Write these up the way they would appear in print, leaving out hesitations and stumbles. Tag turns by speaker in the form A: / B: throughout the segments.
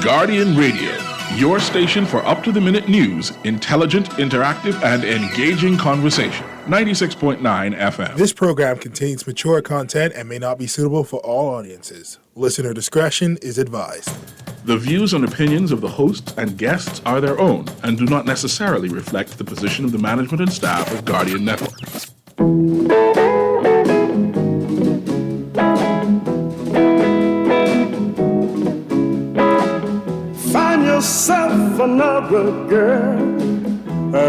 A: Guardian Radio, your station for up-to-the-minute news, intelligent, interactive, and engaging conversation. 96.9 FM.
B: This program contains mature content and may not be suitable for all audiences. Listener discretion is advised.
A: The views and opinions of the hosts and guests are their own and do not necessarily reflect the position of the management and staff of Guardian Network.
C: Find yourself another girl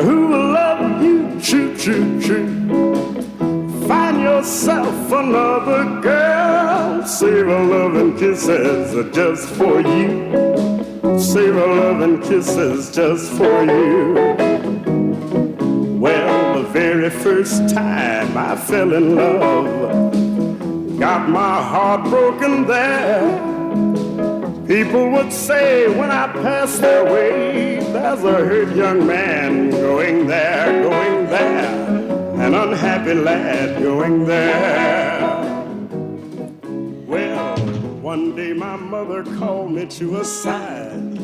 C: who will love you true, true, true. Find yourself another girl. Save her love and kisses just for you. Save her love and kisses just for you. Well, the very first time I fell in love, got my heart broken there. People would say when I passed their way, there's a hurt young man going there, an unhappy lad going there. Well, one day my mother called me to her side.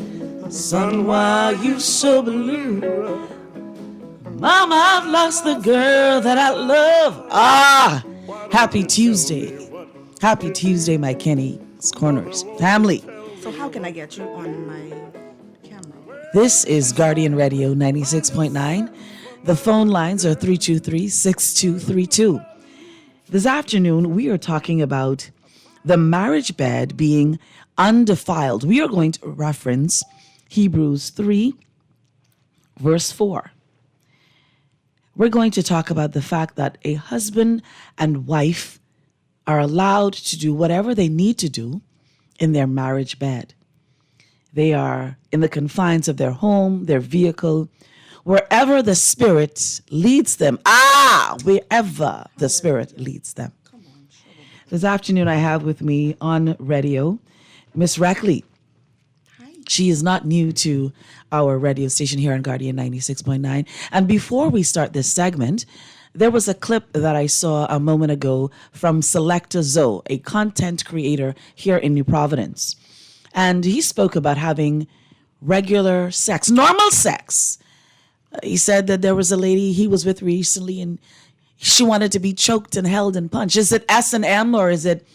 C: Son, why you so blue?
D: Mama, I've lost the girl that I love. Happy Tuesday. Happy Tuesday, my Kenny's Corners family.
E: So how can I get you on my camera?
D: This is Guardian Radio 96.9. The phone lines are 323-6232. This afternoon, we are talking about the marriage bed being undefiled. We are going to reference Hebrews 3, verse 4. We're going to talk about the fact that a husband and wife are allowed to do whatever they need to do in their marriage bed. They are in the confines of their home, their vehicle, wherever the Spirit leads them. Wherever the Spirit leads them. This afternoon I have with me on radio Miss Rackley.
E: Hi.
D: She is not new to our radio station here on Guardian 96.9. And before we start this segment, there was a clip that I saw a moment ago from Selecta Zoe, a content creator here in New Providence. And he spoke about having regular sex, normal sex. He said that there was a lady he was with recently and she wanted to be choked and held and punched. Is it S&M or is it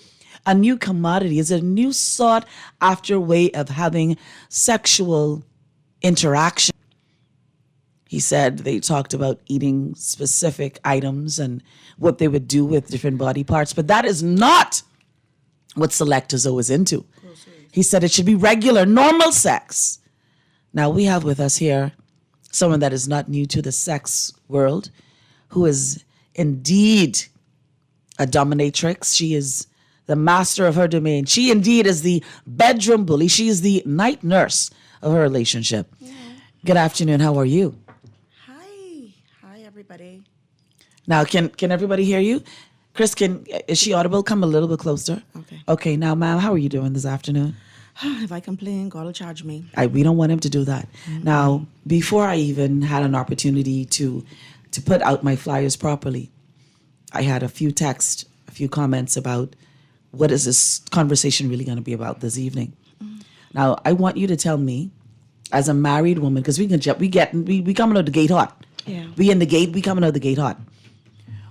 D: a new commodity? Is it a new sought after way of having sexual interaction? He said they talked about eating specific items and what they would do with different body parts, but that is not what Selecta Zoe is into. He said it should be regular, normal sex. Now we have with us here someone that is not new to the sex world, who is indeed a dominatrix. She is the master of her domain. She indeed is the bedroom bully. She is the night nurse of her relationship. Yeah. Good afternoon. How are you?
E: Hi, everybody.
D: Now, can everybody hear you? Chris, is she audible? Come a little bit closer. Okay, now, ma'am, how are you doing this afternoon?
E: If I complain, God will charge me.
D: We don't want him to do that. Mm-hmm. Now, before I even had an opportunity to put out my flyers properly, I had a few texts, a few comments about what is this conversation really going to be about this evening. Mm-hmm. Now, I want you to tell me, as a married woman, because we coming out the gate hot.
E: Yeah.
D: We in the gate, we coming out the gate hot.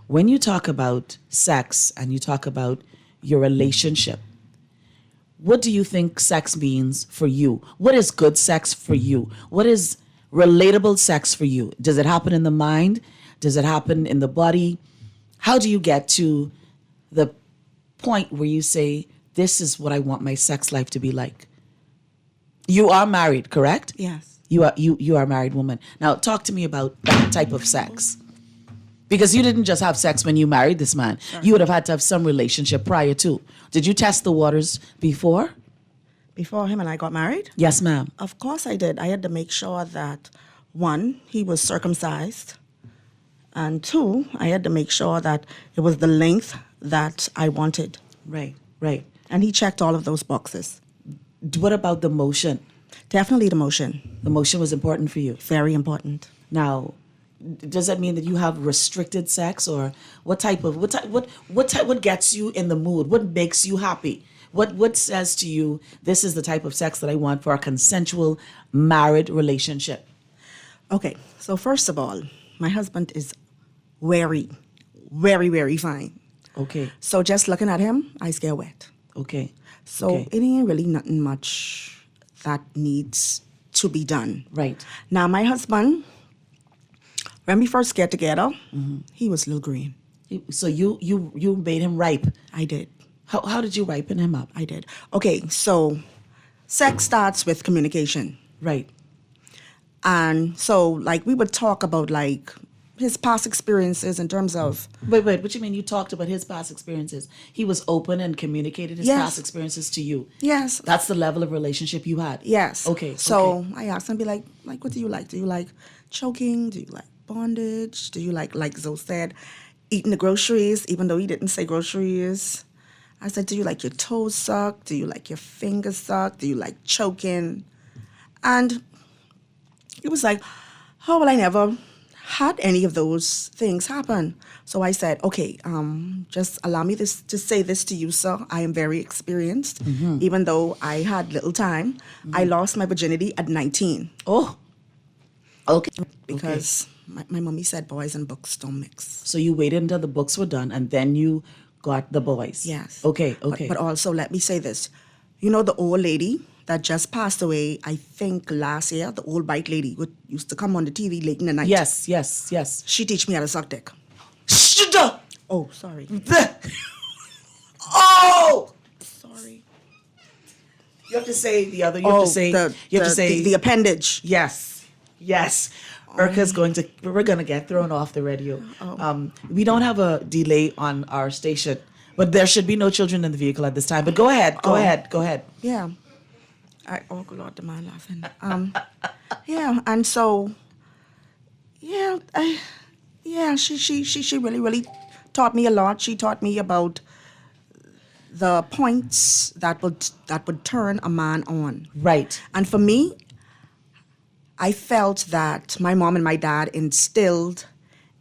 D: When you talk about sex and you talk about your relationship, what do you think sex means for you? What is good sex for you? What is relatable sex for you? Does it happen in the mind? Does it happen in the body? How do you get to the point where you say, this is what I want my sex life to be like? You are married, correct?
E: Yes.
D: You are a married woman. Now, talk to me about that type of sex. Because you didn't just have sex when you married this man. Sure. You would have had to have some relationship prior to. Did you test the waters before?
E: Before him and I got married?
D: Yes, ma'am.
E: Of course I did. I had to make sure that, one, he was circumcised. And two, I had to make sure that it was the length that I wanted.
D: Right.
E: And he checked all of those boxes.
D: What about the motion?
E: Definitely the motion.
D: The motion was important for you?
E: Very important.
D: Now, does that mean that you have restricted sex, or what gets you in the mood? What makes you happy What says to you, this is the type of sex that I want for a consensual married relationship?
E: Okay, so first of all, my husband is very, very, very fine.
D: Okay.
E: So just looking at him, I get wet.
D: Okay.
E: So
D: Okay.
E: it ain't really nothing much that needs to be done.
D: Right.
E: Now, my husband, when we first get together, he was a little green.
D: So you made him ripe.
E: I did.
D: How did you ripen him up?
E: I did. Okay, so sex starts with communication.
D: Right.
E: And so, like, we would talk about, like, his past experiences in terms of...
D: Wait, what you mean you talked about his past experiences? He was open and communicated his
E: Yes.
D: past experiences to you.
E: Yes.
D: That's the level of relationship you had.
E: Yes.
D: Okay.
E: So
D: okay.
E: I asked him, be like, what do you like? Do you like choking? Do you like bondage? Do you like Zoe said, eating the groceries, even though he didn't say groceries? I said, do you like your toes sucked? Do you like your fingers sucked? Do you like choking? And he was like, oh, well, I never had any of those things happen. So I said, okay, just allow me to say this to you, sir. I am very experienced, even though I had little time. I lost my virginity at 19
D: Oh. Okay.
E: because my mommy said boys and books don't mix.
D: So you waited until the books were done and then you got the boys.
E: Yes.
D: Okay.
E: But also, let me say this. You know the old lady that just passed away, I think last year, the old white lady who used to come on the TV late in the night.
D: Yes.
E: She teach me how to suck dick.
D: Shut
E: Oh, sorry.
D: Oh!
E: Sorry.
D: You have to say the other. You have to say
E: the appendage.
D: Yes. Urka's we're going to get thrown off the radio. We don't have a delay on our station, but there should be no children in the vehicle at this time. But go ahead. Go ahead.
E: Yeah. Oh, good Lord, the man laughing. Yeah, and so, she really, really taught me a lot. She taught me about the points that would turn a man on.
D: Right.
E: And for me, I felt that my mom and my dad instilled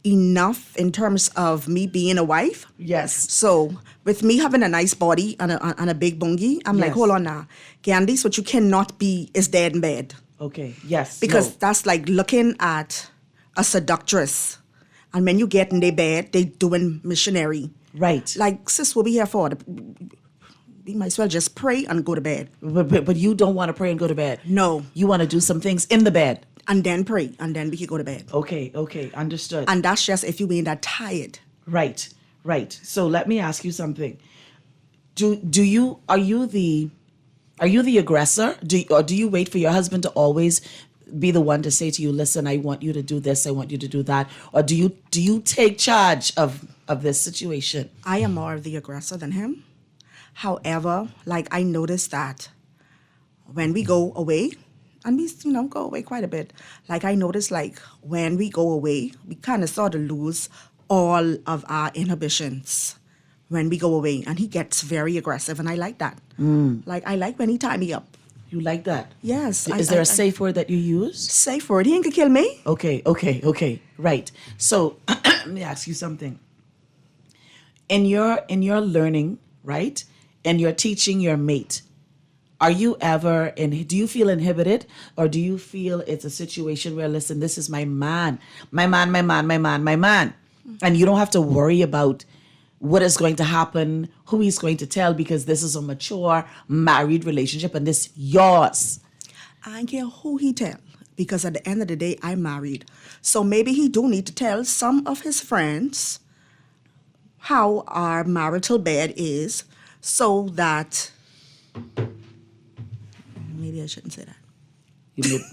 E: enough in terms of me being a wife.
D: Yes.
E: So with me having a nice body and a big bungie, I'm like,
D: Yes.
E: hold on now. Candice, what you cannot be is dead in bed.
D: Okay. Yes.
E: Because
D: No.
E: that's like looking at a seductress. And when you get in their bed, they doing missionary.
D: Right.
E: Like, sis, what we here for? We might as well just pray and go to bed.
D: But you don't want to pray and go to bed.
E: No.
D: You want to do some things in the bed.
E: And then pray. And then we can go to bed.
D: Okay. Understood.
E: And that's just if you ain't that tired.
D: Right. So let me ask you something. Are you the aggressor? Or do you wait for your husband to always be the one to say to you, listen, I want you to do this, I want you to do that? Or do you take charge of this situation?
E: I am more of the aggressor than him. However, like I noticed that when we go away, and we, go away quite a bit, like I noticed like when we go away, we kind of sort of lose all of our inhibitions when we go away. And he gets very aggressive, and I like that. Like I like when he tie me up.
D: You like that?
E: Yes.
D: Is there a safe word that you use?
E: Safe word. He ain't gonna kill me.
D: Okay. Right. So let me ask you something. In your learning, right, and you're teaching your mate, are you ever do you feel inhibited, or do you feel it's a situation where, listen, this is my man, and you don't have to worry about what is going to happen, who he's going to tell, because this is a mature married relationship and this yours?
E: I don't care who he tell, because at the end of the day, I'm married. So maybe he do need to tell some of his friends how our marital bed is, so that maybe I shouldn't say that.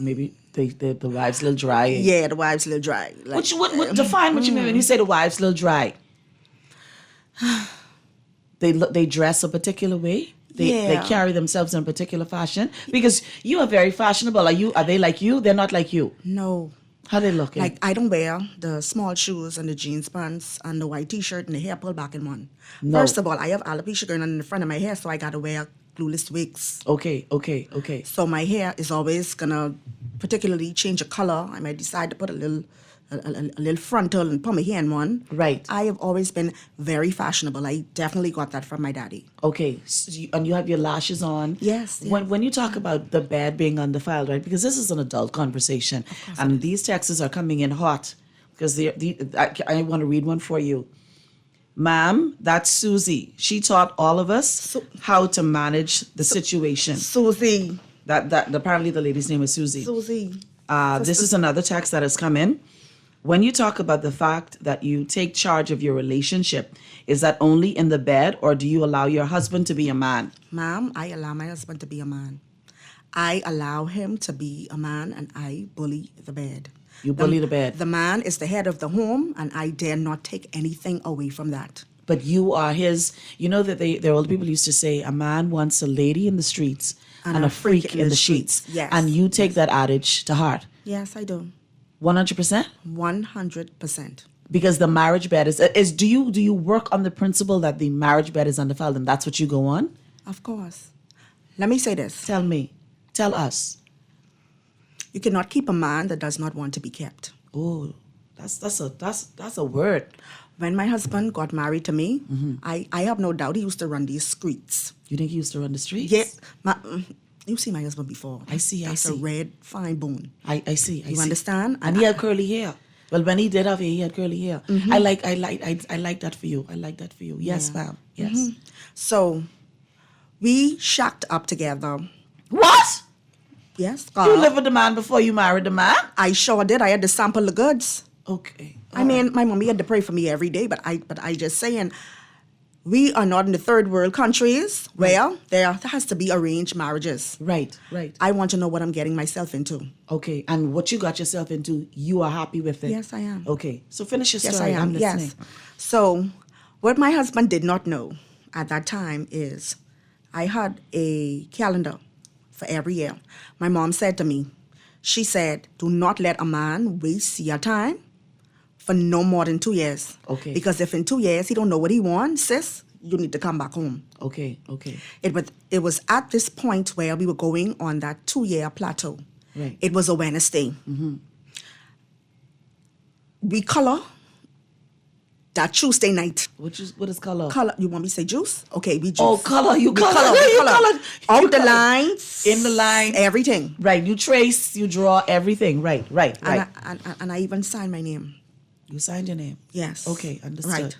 D: Maybe the wife's a little dry.
E: Yeah, the wife's a little dry. Like,
D: What define what you mean when you say the wife's a little dry? They dress a particular way. They carry themselves in a particular fashion, because you are very fashionable. Are they like you? They're not like you.
E: No.
D: How they looking?
E: Like, I don't wear the small shoes and the jeans pants and the white t-shirt and the hair pulled back in one.
D: No.
E: First of all, I have alopecia going on in the front of my hair, so I got to wear glueless wigs.
D: Okay.
E: So my hair is always going to particularly change a color. I might decide to put a little a little frontal and Pomeranian one.
D: Right.
E: I have always been very fashionable. I definitely got that from my daddy.
D: Okay, so and you have your lashes on.
E: Yes,
D: When you talk about the bed being undefiled, right? Because this is an adult conversation, and these texts are coming in hot. Because I want to read one for you. Ma'am, that's Susie. She taught all of us how to manage the situation.
E: Susie.
D: That apparently the lady's name is Susie.
E: Susie.
D: This is another text that has come in. When you talk about the fact that you take charge of your relationship, is that only in the bed, or do you allow your husband to be a man?
E: Ma'am, I allow my husband to be a man. I allow him to be a man, and I bully the bed.
D: You bully the bed.
E: The man is the head of the home, and I dare not take anything away from that.
D: But you are his. You know that the old people used to say, a man wants a lady in the streets and a freak in the sheets.
E: Yes.
D: And you take that adage to heart.
E: Yes, I do.
D: 100%?
E: 100%.
D: Because the marriage bed is do you work on the principle that the marriage bed is undefiled and that's what you go on?
E: Of course. Let me say this.
D: Tell me. Tell us.
E: You cannot keep a man that does not want to be kept.
D: Oh, that's a word.
E: When my husband got married to me, I have no doubt he used to run these streets.
D: You think he used to run the streets?
E: Yeah. You see my husband before.
D: That's
E: a red, fine bone.
D: I see.
E: You understand?
D: And he had curly hair. Well, when he did have hair, he had curly hair. I like that for you. I like that for you. Yes, ma'am. Yes.
E: So, we shacked up together.
D: What?
E: Yes.
D: You lived with the man before you married the man?
E: I sure did. I had to sample the goods.
D: Okay.
E: I mean, my mommy had to pray for me every day, but I just saying, we are not in the third world countries where there has to be arranged marriages.
D: Right.
E: I want to know what I'm getting myself into.
D: Okay, and what you got yourself into, you are happy with it?
E: Yes, I am.
D: Okay, so finish your story.
E: Yes, I am.
D: I'm listening.
E: Yes. So, what my husband did not know at that time is I had a calendar for every year. My mom said to me, she said, do not let a man waste your time for no more than 2 years.
D: Okay.
E: Because if in 2 years he don't know what he wants, sis, you need to come back home.
D: Okay.
E: It was at this point where we were going on that 2-year plateau.
D: Right.
E: It was a Wednesday. We color that Tuesday night.
D: What is color?
E: Color. You want me to say juice? Okay, we juice.
D: Oh, color. You
E: We
D: color.
E: We
D: You
E: color.
D: color.
E: Out
D: You
E: the
D: color.
E: lines.
D: In the line.
E: Everything.
D: Right. You trace. You draw everything. Right.
E: And I even signed my name.
D: You signed your name.
E: Yes.
D: Okay. Understood.
E: Right.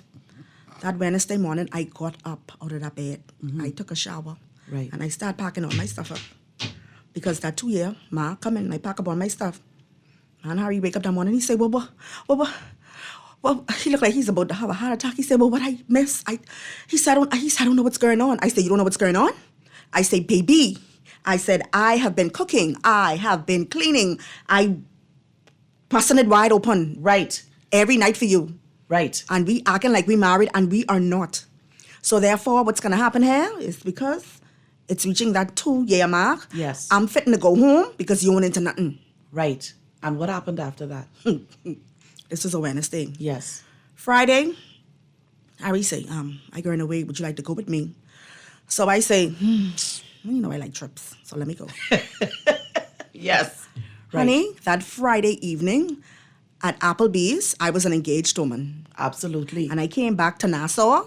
E: That Wednesday morning, I got up out of that bed. I took a shower.
D: Right.
E: And I started packing all my stuff up. Because that 2 year, Ma come in and I pack up all my stuff. And Harry wake up that morning, he say, well, he looked like he's about to have a heart attack. He said, well, what I miss? He said, I don't know what's going on. I said, you don't know what's going on? I say, baby. I said, I have been cooking. I have been cleaning. I busting it wide open.
D: Right.
E: Every night for you.
D: Right.
E: And we acting like we married and we are not. So therefore, what's going to happen here is because it's reaching that 2-year mark.
D: Yes.
E: I'm fitting to go home because you went into nothing.
D: Right. And what happened after that?
E: This was a Wednesday.
D: Yes.
E: Friday, Harry say, I going away. Would you like to go with me? So I say, you know I like trips, so let me go.
D: Yes. Right.
E: Honey, that Friday evening at Applebee's, I was an engaged woman.
D: Absolutely.
E: And I came back to Nassau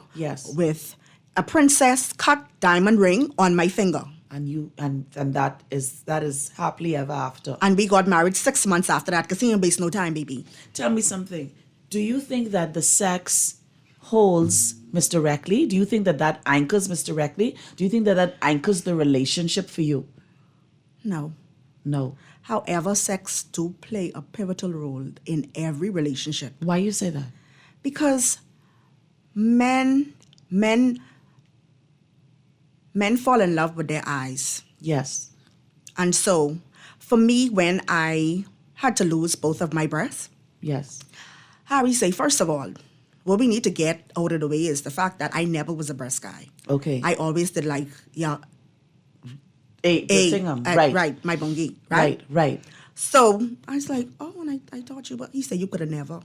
D: with
E: a princess cut diamond ring on my finger.
D: And you and that is happily ever after.
E: And we got married 6 months after that because he didn't waste no time, baby.
D: Tell me something. Do you think that the sex holds misdirectly? Do you think that anchors misdirectly? Do you think that anchors the relationship for you?
E: No. However, sex do play a pivotal role in every relationship.
D: Why you say that?
E: Because men fall in love with their eyes.
D: Yes.
E: And so, for me, when I had to lose both of my breasts,
D: yes,
E: Harry say, first of all, what we need to get out of the way is the fact that I never was a breast guy.
D: Okay.
E: I always did like,
D: right,
E: my bungie,
D: right.
E: So I was like, oh, and I thought you, but he said you could have never.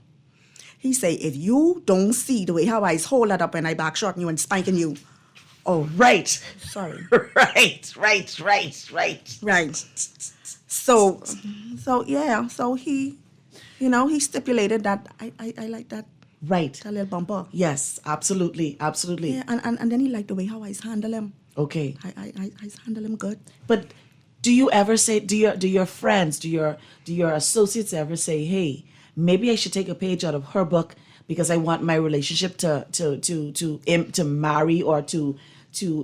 E: He said, if you don't see the way how I hold that up and I back shorting you and spanking you.
D: Oh, right.
E: Sorry.
D: Right.
E: Right. So yeah. So he You know, he stipulated that I like that,
D: Right.
E: that little bumper.
D: Yes, absolutely. Absolutely.
E: Yeah, and then he liked the way how I handle him.
D: Okay.
E: I handle him good.
D: But do you ever say, do your friends, do your associates ever say, hey, maybe I should take a page out of her book because I want my relationship to marry or to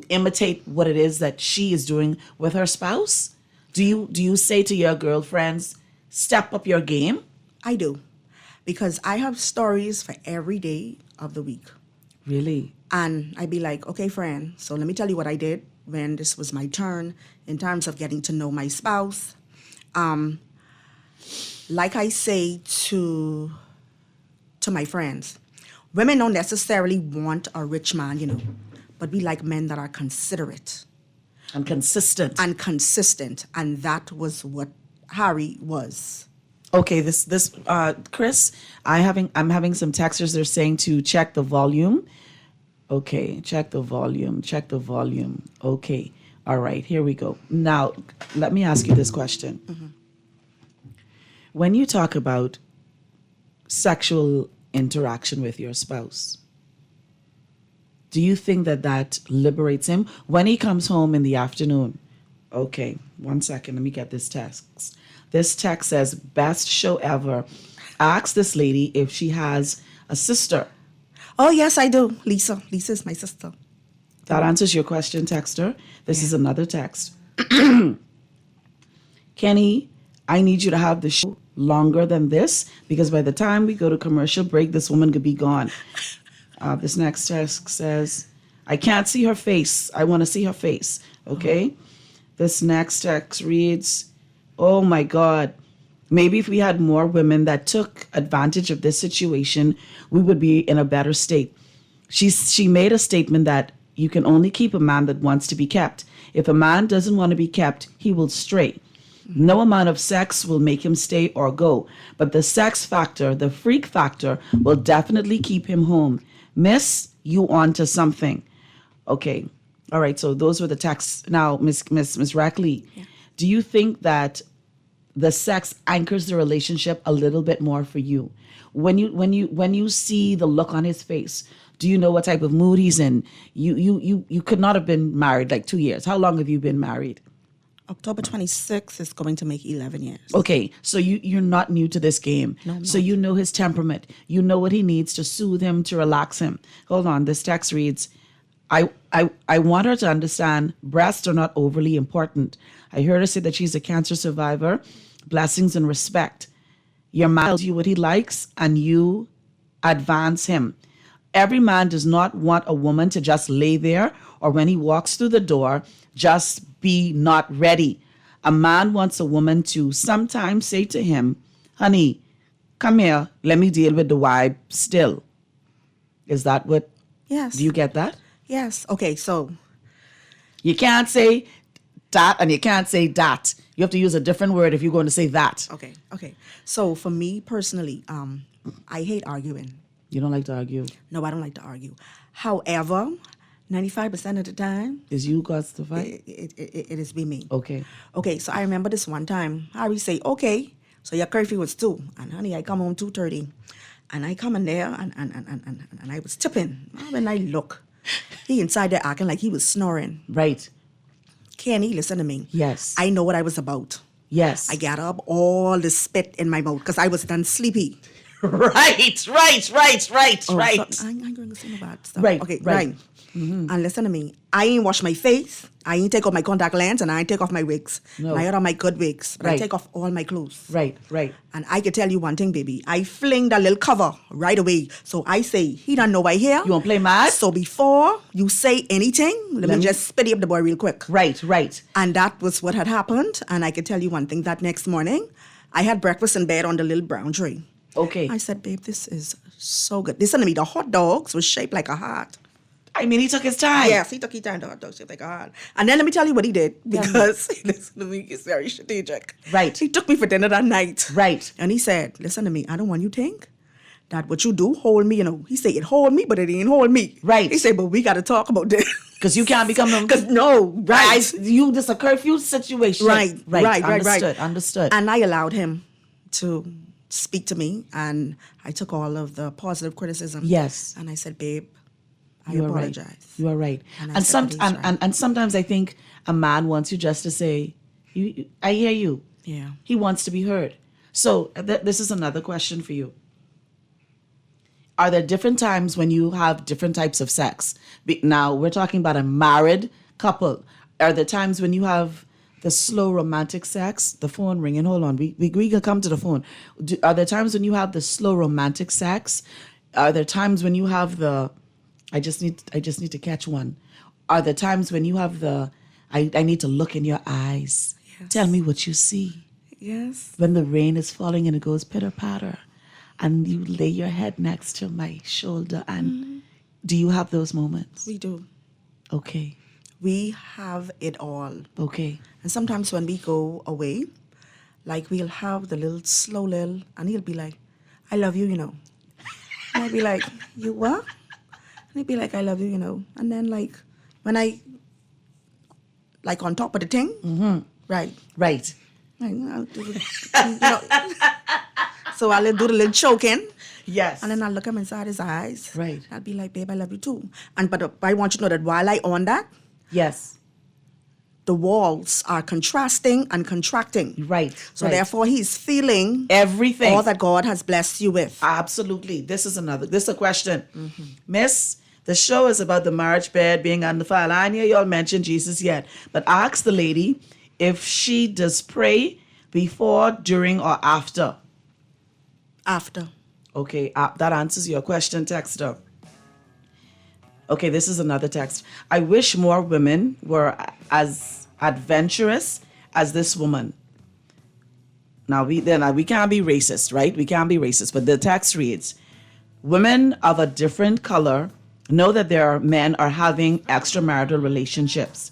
D: imitate what it is that she is doing with her spouse? Do you say to your girlfriends, step up your game?
E: I do. Because I have stories for every day of the week.
D: Really?
E: And I'd be like, okay, friend, so let me tell you what I did when this was my turn in terms of getting to know my spouse. Like I say to my friends, women don't necessarily want a rich man, you know, but we like men that are considerate
D: And consistent.
E: and consistent. And that was what Harry was.
D: Okay, this Chris, I'm having some texters. They're saying to check the volume. Okay, check the volume. Okay, all right, here we go. Now, let me ask you this question.
E: Mm-hmm.
D: When you talk about sexual interaction with your spouse, do you think that liberates him when he comes home in the afternoon? Okay, 1 second, let me get this text. This text says, best show ever. Ask this lady if she has a sister.
E: Oh, yes, I do. Lisa. Lisa is my sister.
D: That answers your question, texter. This is another text. Kenny, I need you to have the show longer than this because by the time we go to commercial break, this woman could be gone. This next text says, I can't see her face. I want to see her face. Okay? This next text reads, oh my God, maybe if we had more women that took advantage of this situation, we would be in a better state. She made a statement that you can only keep a man that wants to be kept. If a man doesn't want to be kept, he will stray. No amount of sex will make him stay or go, but the sex factor, the freak factor, will definitely keep him home. Miss, you on to something. Okay. All right. So those were the texts. Now, Miss Rackley, do you think that the sex anchors the relationship a little bit more for you? When you see the look on his face, do you know what type of mood he's in? You could not have been married like 2 years. How long have you been married?
E: October 26th is going to make 11 years.
D: Okay, so you're not new to this game.
E: No, I'm
D: so
E: not.
D: you know his temperament. You know what he needs to soothe him, to relax him. Hold on, this text reads, I want her to understand breasts are not overly important. I heard her say that she's a cancer survivor. Blessings and respect. Your man tells you what he likes and you advance him. Every man does not want a woman to just lay there or when he walks through the door, just be not ready. A man wants a woman to sometimes say to him, honey, come here, let me deal with the wife still. Is that what?
E: Yes.
D: Do you get that?
E: Yes. Okay, so
D: You can't say that and you can't say that. You have to use a different word if you're going to say that.
E: Okay. So for me personally, I hate arguing.
D: You don't like to argue.
E: No, I don't like to argue. However, 95% of the time,
D: Is you got to fight?
E: it is be me.
D: Okay.
E: Okay, so I remember this one time, Harry say, okay, so your curfew was 2. And honey, I come home 2:30. And I come in there and I was tipping. When I look, he inside there acting like he was snoring.
D: Right.
E: Kenny, listen to me.
D: Yes.
E: I know what I was about.
D: Yes.
E: I got up, all the spit in my mouth because I was done sleepy.
D: Right.
E: So I ain't going to say no bad stuff.
D: Right,
E: Okay,
D: right.
E: right. And listen to me. I ain't wash my face. I ain't take off my contact lens and I ain't take off my wigs.
D: No.
E: And I had on my good wigs. But I
D: Right.
E: take off all my clothes.
D: Right.
E: And I can tell you one thing, baby. I fling that little cover right away. So I say, he don't know I here.
D: You want to play mad?
E: So before you say anything, let me just spit up the boy real quick.
D: Right.
E: And that was what had happened. And I can tell you one thing. That next morning, I had breakfast in bed on the little brown tray.
D: Okay.
E: I said, babe, this is so good. Listen to me. The hot dogs was shaped like a heart.
D: I mean, he took his time.
E: Yes, he took his time. The hot dog shaped like a heart. And then let me tell you what he did. Because, listen to me, he's very strategic.
D: Right.
E: He took me for dinner that night.
D: Right.
E: And he said, listen to me, I don't want you to think that what you do hold me, you know. He said, it hold me, but it ain't hold me.
D: Right.
E: He said, but we got to talk about this.
D: Because you can't become a...
E: Because no, right.
D: This a curfew situation.
E: Right.
D: Understood.
E: And I allowed him to speak to me, and I took all of the positive criticism.
D: Yes.
E: And I said, babe, I
D: You are
E: apologize.
D: right. You are right.
E: And I
D: And
E: said that he's right.
D: and sometimes I think a man wants you just to say, I hear you.
E: Yeah.
D: He wants to be heard. So this is another question for you. Are there different times when you have different types of sex? Now, we're talking about a married couple. Are there times when you have the slow romantic sex? The phone ringing. Hold on. We can come to the phone. Are there times when you have the slow romantic sex? Are there times when you have the I just need to catch one? Are there times when you have the I need to look in your eyes?
E: Yes.
D: Tell me what you see.
E: Yes.
D: When the rain is falling and it goes pitter-patter, and you lay your head next to my shoulder, and do you have those moments?
E: We do.
D: Okay.
E: We have it all.
D: Okay.
E: And sometimes when we go away, like we'll have the little slow little, and he'll be like, I love you, you know. And I'd be like, you what? And he'd be like, I love you, you know. And then like, when I, like on top of the thing, right.
D: Right.
E: Like, I'll do the, you know. So I'll do the little choking.
D: Yes.
E: And then I'll look him inside his eyes.
D: Right.
E: I'll be like, babe, I love you too. But I want you to know that while I on that,
D: Yes.
E: the walls are contrasting and contracting.
D: Right.
E: So
D: right.
E: therefore, he's feeling
D: everything.
E: all that God has blessed you with.
D: Absolutely. This is a question. Miss, the show is about the marriage bed being undefiled. I hear y'all mention Jesus yet. But ask the lady if she does pray before, during, or after.
E: After.
D: Okay, that answers your question, texter. Okay, this is another text. I wish more women were as adventurous as this woman. Now, we can't be racist, right? We can't be racist. But the text reads, women of a different color know that their men are having extramarital relationships.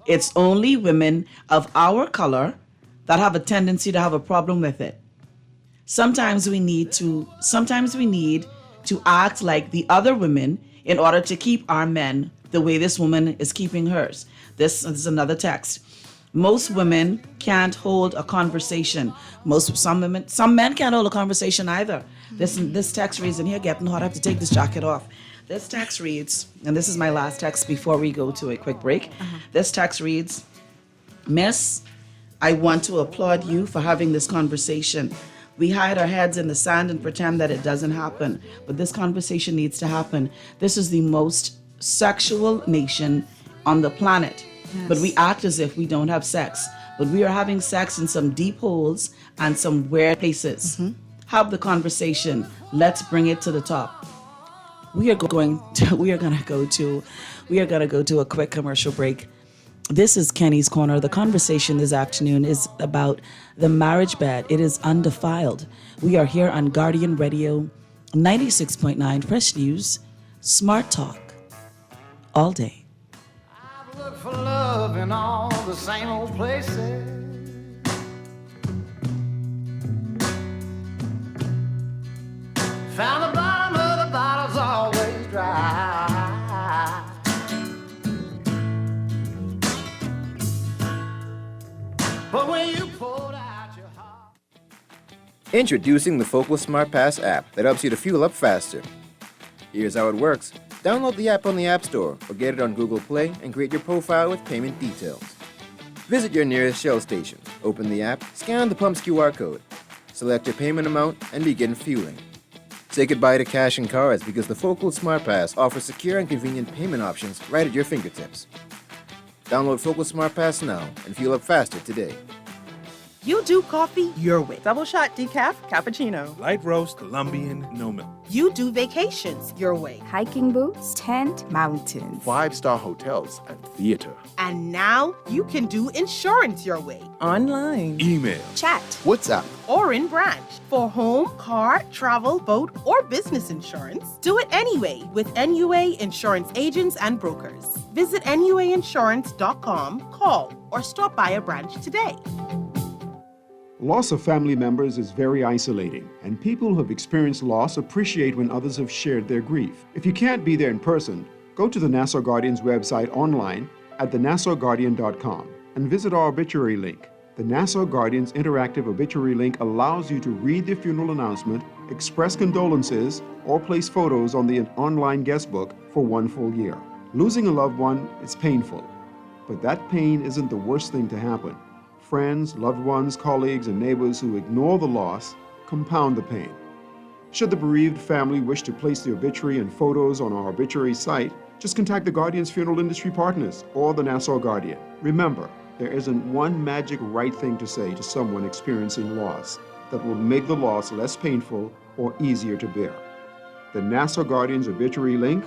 D: It's only women of our color that have a tendency to have a problem with it. Sometimes we need to act like the other women in order to keep our men the way this woman is keeping hers. This is another text. Most women can't hold a conversation. Some men can't hold a conversation either. This text reads, and here getting hot, I have to take this jacket off. This text reads, and this is my last text before we go to a quick break. This text reads, Miss, I want to applaud you for having this conversation. We hide our heads in the sand and pretend that it doesn't happen. But this conversation needs to happen. This is the most sexual nation on the planet.
E: Yes.
D: But we act as if we don't have sex. But we are having sex in some deep holes and some weird places. Have the conversation. Let's bring it to the top. We are going to go to a quick commercial break. This is Kenny's Corner. The conversation this afternoon is about the marriage bed. It is undefiled. We are here on Guardian Radio 96.9 Fresh News, Smart Talk, all day.
F: I've looked for love in all the same old places. Found the bottom of the bottle's always dry. But when you poured out your heart.
G: Introducing the Focal Smart Pass app that helps you to fuel up faster. Here's how it works. Download the app on the App Store or get it on Google Play and create your profile with payment details. Visit your nearest Shell station, open the app, scan the pump's QR code, select your payment amount, and begin fueling. Say goodbye to cash and cards because the Focal Smart Pass offers secure and convenient payment options right at your fingertips. Download Focal Smart Pass now and fuel up faster today.
H: You do coffee your way. Double shot decaf cappuccino.
B: Light roast, Colombian, no milk.
H: You do vacations your way.
I: Hiking boots, tent, mountains.
A: 5-star hotels and theater.
H: And now you can do insurance your way.
I: Online.
A: Email.
I: Chat.
A: WhatsApp.
H: Or in branch. For home, car, travel, boat, or business insurance, do it anyway with NUA Insurance Agents and Brokers. Visit NUAinsurance.com, call, or stop by a branch today.
J: Loss of family members is very isolating, and people who have experienced loss appreciate when others have shared their grief. If you can't be there in person, go to the Nassau Guardian's website online at thenassauguardian.com and visit our obituary link. The Nassau Guardian's interactive obituary link allows you to read the funeral announcement, express condolences, or place photos on the online guest book for 1 full year. Losing a loved one is painful, but that pain isn't the worst thing to happen. Friends, loved ones, colleagues, and neighbors who ignore the loss compound the pain. Should the bereaved family wish to place the obituary and photos on our obituary site, just contact the Guardian's funeral industry partners or the Nassau Guardian. Remember, there isn't one magic right thing to say to someone experiencing loss that will make the loss less painful or easier to bear. The Nassau Guardian's obituary link,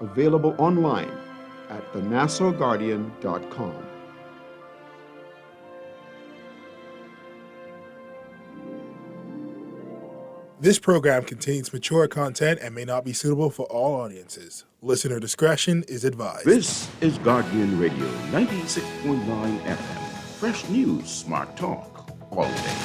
J: available online at thenassauguardian.com.
B: This program contains mature content and may not be suitable for all audiences. Listener discretion is advised.
A: This is Guardian Radio 96.9 FM. Fresh news, smart talk, all day.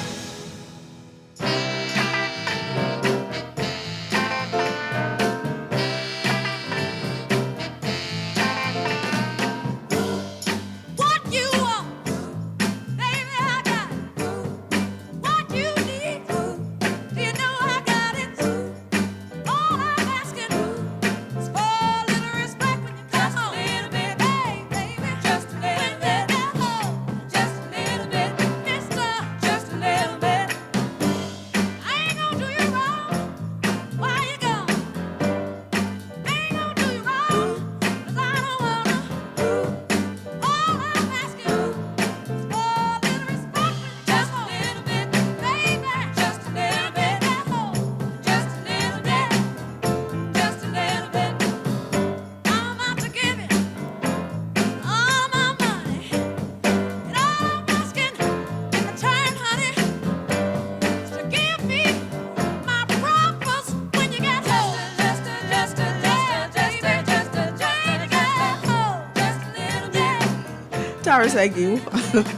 E: Tara, thank you.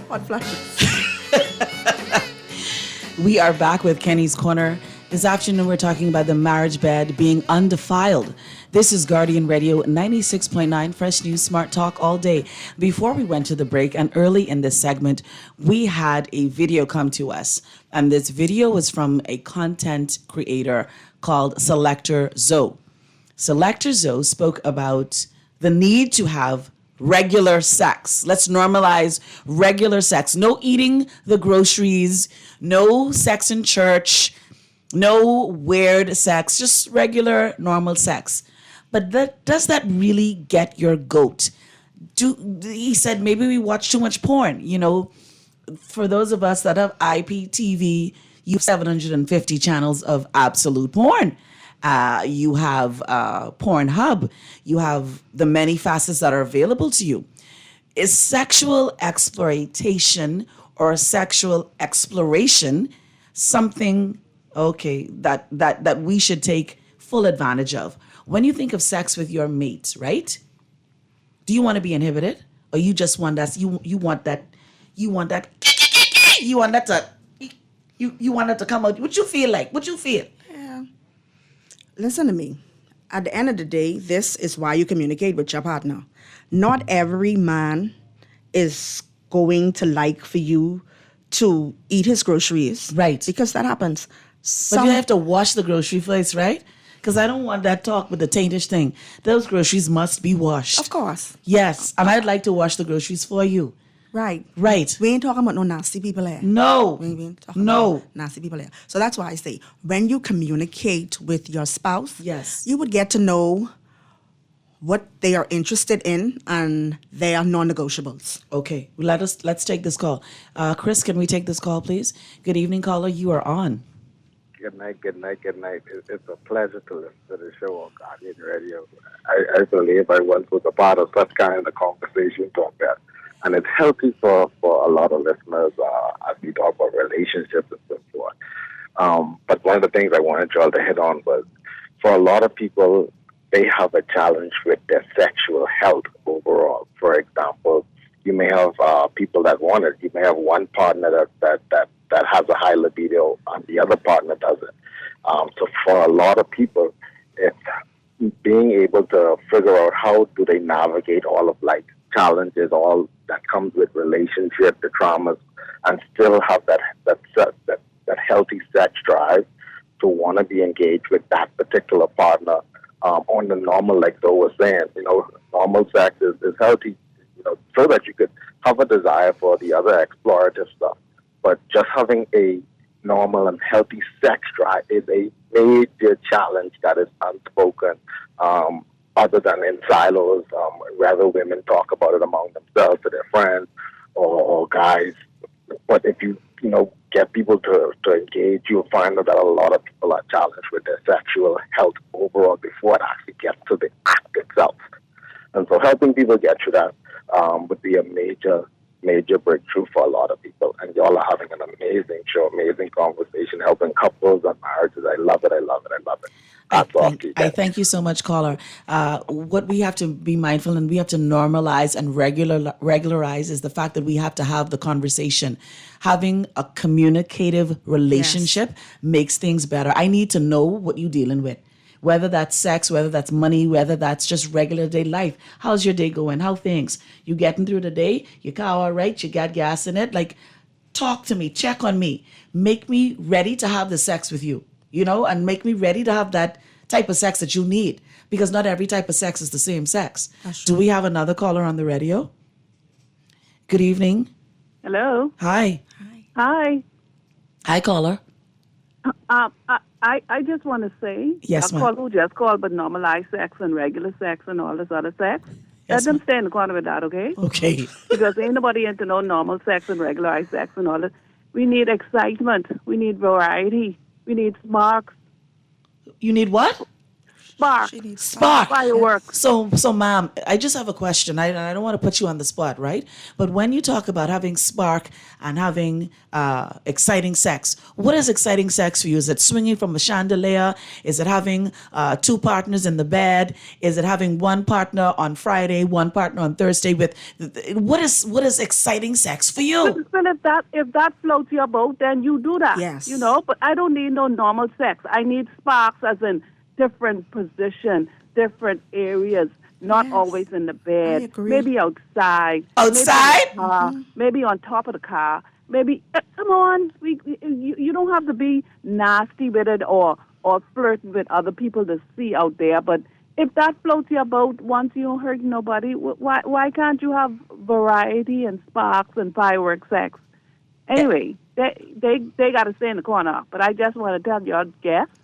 E: Hot flashes.
D: We are back with Kenny's Corner. This afternoon, we're talking about the marriage bed being undefiled. This is Guardian Radio 96.9, fresh news, smart talk all day. Before we went to the break and early in this segment, we had a video come to us. And this video was from a content creator called Selector Zoe. Selector Zoe spoke about the need to have regular sex. Let's normalize regular sex. No eating the groceries, no sex in church, no weird sex, just regular, normal sex. But does that really get your goat? He said maybe we watch too much porn. You know, for those of us that have IPTV, you have 750 channels of absolute porn. You have Pornhub. You have the many facets that are available to you. Is sexual exploitation or sexual exploration something, that we should take full advantage of? When you think of sex with your mate, right? Do you want to be inhibited, or you just want that? You want that to come out? What you feel like? What you feel?
E: Listen to me. At the end of the day, this is why you communicate with your partner. Not every man is going to like for you to eat his groceries.
D: Right.
E: Because that happens.
D: But you have to wash the grocery first, right? Because I don't want that talk with the taintish thing. Those groceries must be washed.
E: Of course.
D: Yes. And I'd like to wash the groceries for you.
E: Right.
D: Right.
E: We ain't talking about no nasty people here.
D: No.
E: We ain't talking about nasty people here. So that's why I say, when you communicate with your spouse,
D: yes,
E: you would get to know what they are interested in and their non-negotiables.
D: Okay. Let's take this call. Chris, can we take this call, please? Good evening, caller. You are on.
K: Good night. It's a pleasure to listen to the show on Guardian Radio. I believe I once was a part of such kind of conversation talk that. And it's healthy for a lot of listeners as we talk about relationships and so forth. But one of the things I wanted y'all to hit on was, for a lot of people, they have a challenge with their sexual health overall. For example, you may have people that want it. You may have one partner that has a high libido and the other partner doesn't. So for a lot of people, it's being able to figure out how do they navigate all of like challenges, all that comes with relationship, the traumas, and still have that healthy sex drive to want to be engaged with that particular partner on the normal, like Zoe was saying. Normal sex is healthy, so that you could have a desire for the other explorative stuff. But just having a normal and healthy sex drive is a major challenge that is unspoken, other than in silos, whether women talk about it among themselves to their friends or guys. But if you get people to engage, you'll find that a lot of people are challenged with their sexual health overall before it actually gets to the act itself. And so helping people get through that would be a major breakthrough for a lot of people. And y'all are having an amazing show, amazing conversation, helping couples and marriages. I love it.
D: I thank you so much, caller. What we have to be mindful and we have to normalize and regularize is the fact that we have to have the conversation. Having a communicative relationship makes things better. I need to know what you're dealing with. Whether that's sex, whether that's money, whether that's just regular day life. How's your day going? How things? You getting through the day? Your car all right? You got gas in it? Like, talk to me, check on me. Make me ready to have the sex with you, and make me ready to have that type of sex that you need. Because not every type of sex is the same sex. Do we have another caller on the radio? Good evening.
L: Hello.
D: Hi.
L: Hi.
D: Hi, caller.
L: I just want to say,
D: yes,
L: call who just called, but normalize sex and regular sex and all this other sex.
D: Yes,
L: let them stay in the corner with that, okay?
D: Okay.
L: Because ain't nobody into no normal sex and regularized sex and all that. We need excitement. We need variety. We need sparks.
D: You need what? Spark.
L: Fireworks.
D: So, ma'am, I just have a question. I don't want to put you on the spot, right? But when you talk about having spark and having exciting sex, what is exciting sex for you? Is it swinging from a chandelier? Is it having two partners in the bed? Is it having one partner on Friday, one partner on Thursday? What is exciting sex for you?
L: Well, if that floats your boat, then you do that.
E: Yes.
L: But I don't need no normal sex. I need sparks, as in different position, different areas, not always in the bed. Maybe outside.
D: Outside?
L: Maybe on top of the car. Maybe, come on, you don't have to be nasty with it or flirt with other people to see out there. But if that floats your boat, once you don't hurt nobody, why can't you have variety and sparks and fireworks sex? Anyway, they got to stay in the corner. But I just want to tell your guests,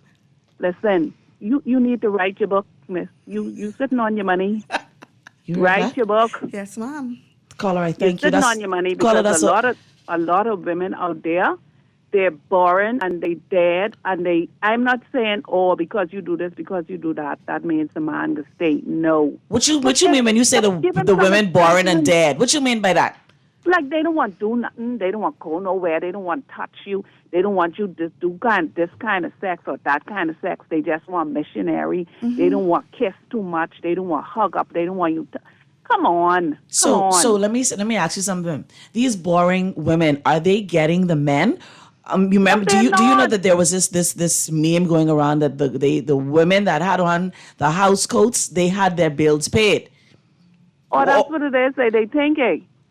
L: listen, you need to write your book, miss. You sitting on your money. Write your book.
E: Yes, ma'am.
D: Caller, I thank you.
L: You're sitting on your money because a lot of women out there, they're boring and they dead and I'm not saying, because you do this, because you do that, that means the man will stay. No.
D: What you mean when you say the women boring and dead? What you mean by that?
L: Like they don't want to do nothing. They don't want to go nowhere. They don't want to touch you. They don't want you to do this kind of sex or that kind of sex. They just want missionary. Mm-hmm. They don't want kiss too much. They don't want hug up. They don't want you to... Come on.
D: So let me ask you something. These boring women, are they getting the men? You remember? Do you know that there was this meme going around that the women that had on the house coats, they had their bills paid?
L: Oh, that's what they say. They think,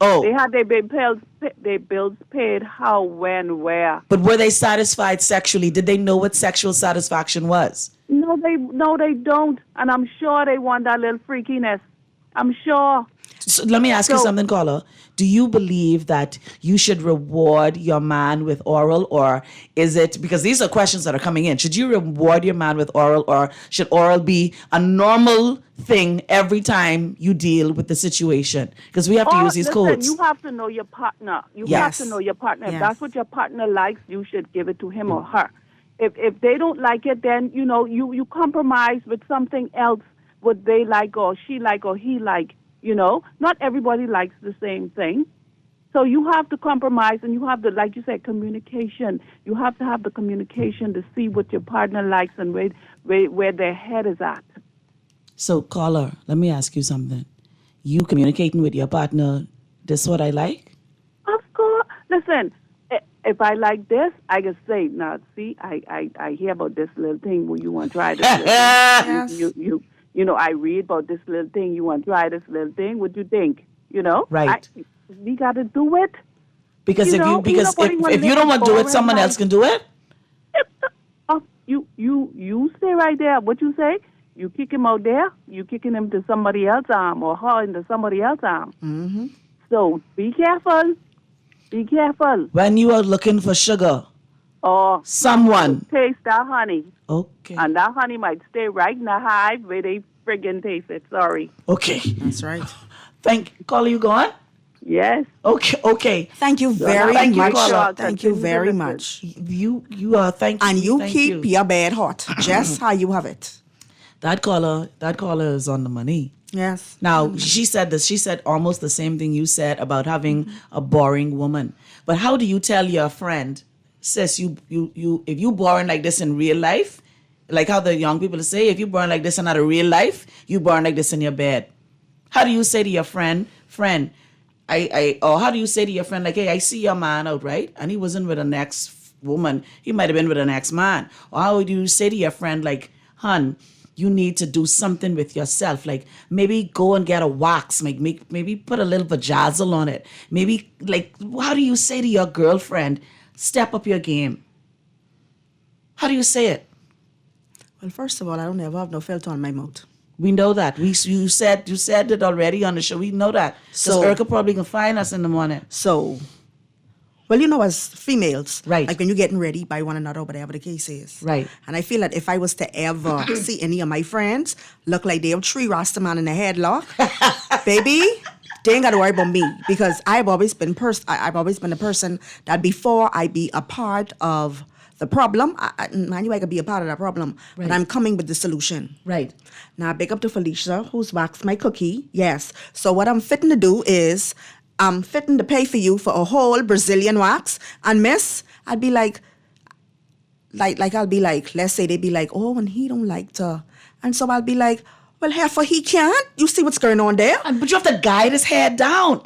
L: they had their bills paid. How, when, where?
D: But were they satisfied sexually? Did they know what sexual satisfaction was?
L: No, they don't. And I'm sure they want that little freakiness. I'm sure.
D: So let me ask you something, caller. Do you believe that you should reward your man with oral, or is it, because these are questions that are coming in, should you reward your man with oral, or should oral be a normal thing every time you deal with the situation? Because we have to use these codes.
L: You have to know your partner. Have to know your partner. If that's what your partner likes, you should give it to him or her. If they don't like it, then, you compromise with something else, what they like or she like or he like. Not everybody likes the same thing. So you have to compromise, and you have to, like you said, communication. You have to have the communication to see what your partner likes and where their head is at.
D: So, caller, let me ask you something. You communicating with your partner, this is what I like?
L: Of course. Listen, if I like this, I can say, now, see, I hear about this little thing where you want to try this little thing. I read about this little thing. You want to try this little thing? What do you think? You know,
D: Right.
L: We got to do it.
D: Because if you don't want to do it, someone else can do it.
L: You stay right there. What you say? You kick him out there. You kicking him to somebody else's arm or her into somebody else's arm.
E: Mm-hmm.
L: So be careful. Be careful.
D: When you are looking for sugar,
L: or
D: someone
L: taste that honey.
D: Okay.
L: And that honey might stay right in the hive where they friggin' taste it. Sorry.
D: Okay.
E: That's right.
D: Caller, you going?
L: Yes.
D: Okay.
E: Thank you very
D: Thank you,
E: much.
D: caller.
E: Thank you very much.
D: You thank you.
E: And you
D: thank
E: keep your bed hot, just how you have it.
D: That caller is on the money.
E: Yes.
D: Now, she said this. She said almost the same thing you said about having a boring woman. But how do you tell your friend, sis, if you boring like this in real life, like how the young people say, if you boring like this in not a real life, you boring like this in your bed. How do you say to your friend, or how do you say to your friend, like, hey, I see your man out, right? And he wasn't with an ex-woman. He might have been with an ex-man. Or how do you say to your friend, like, hun, you need to do something with yourself. Like, maybe go and get a wax. Maybe put a little vajazzle on it. Maybe, like, how do you say to your girlfriend, step up your game? How do you say it?
E: Well, first of all, I don't ever have no filter on my mouth.
D: We know that. You said it already on the show. We know that. So Erica probably can find us in the morning.
E: So, well, you know, as females,
D: right?
E: Like when you're getting ready by one another, whatever the case is,
D: right?
E: And I feel that if I was to ever see any of my friends look like they have three Rasta man in a headlock, baby, they ain't got to worry about me because I've always been the person that before I be a part of the problem, man, I could be a part of that problem,
D: right.
E: But I'm coming with the solution.
D: Right.
E: Now, big up to Felicia, who's waxed my cookie. Yes. So what I'm fitting to do is I'm fitting to pay for you for a whole Brazilian wax. And miss, I'd be like, I'll be like, let's say they'd be like, oh, and he don't like to. And so I'll be like, well, half he can't. You see what's going on there?
D: But you have to guide his hair down.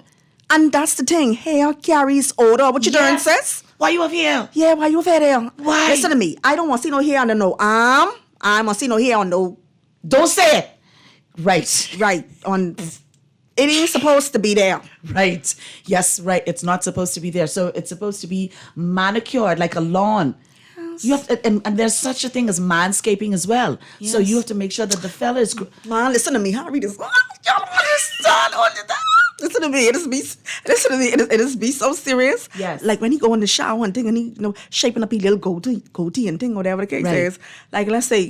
E: And that's the thing. Hair carries odor. What you doing, sis?
D: Why you have hair?
E: Yeah, why you have hair there?
D: Why?
E: Listen to me. I don't want to see no hair on no arm. I want to see no hair on no...
D: Don't say it. Right.
E: Right. It ain't supposed to be there.
D: Right. Yes, right. It's not supposed to be there. So it's supposed to be manicured like a lawn. Yes. You have to, and there's such a thing as manscaping as well. Yes. So you have to make sure that the fella is...
E: Man, listen to me. Hurry this. Y'all don't understand all of that. Listen to me. It is be so serious.
D: Yes.
E: Like when he go in the shower and thing and he, shaping up his little goatee and thing, whatever the case is. Like, let's say,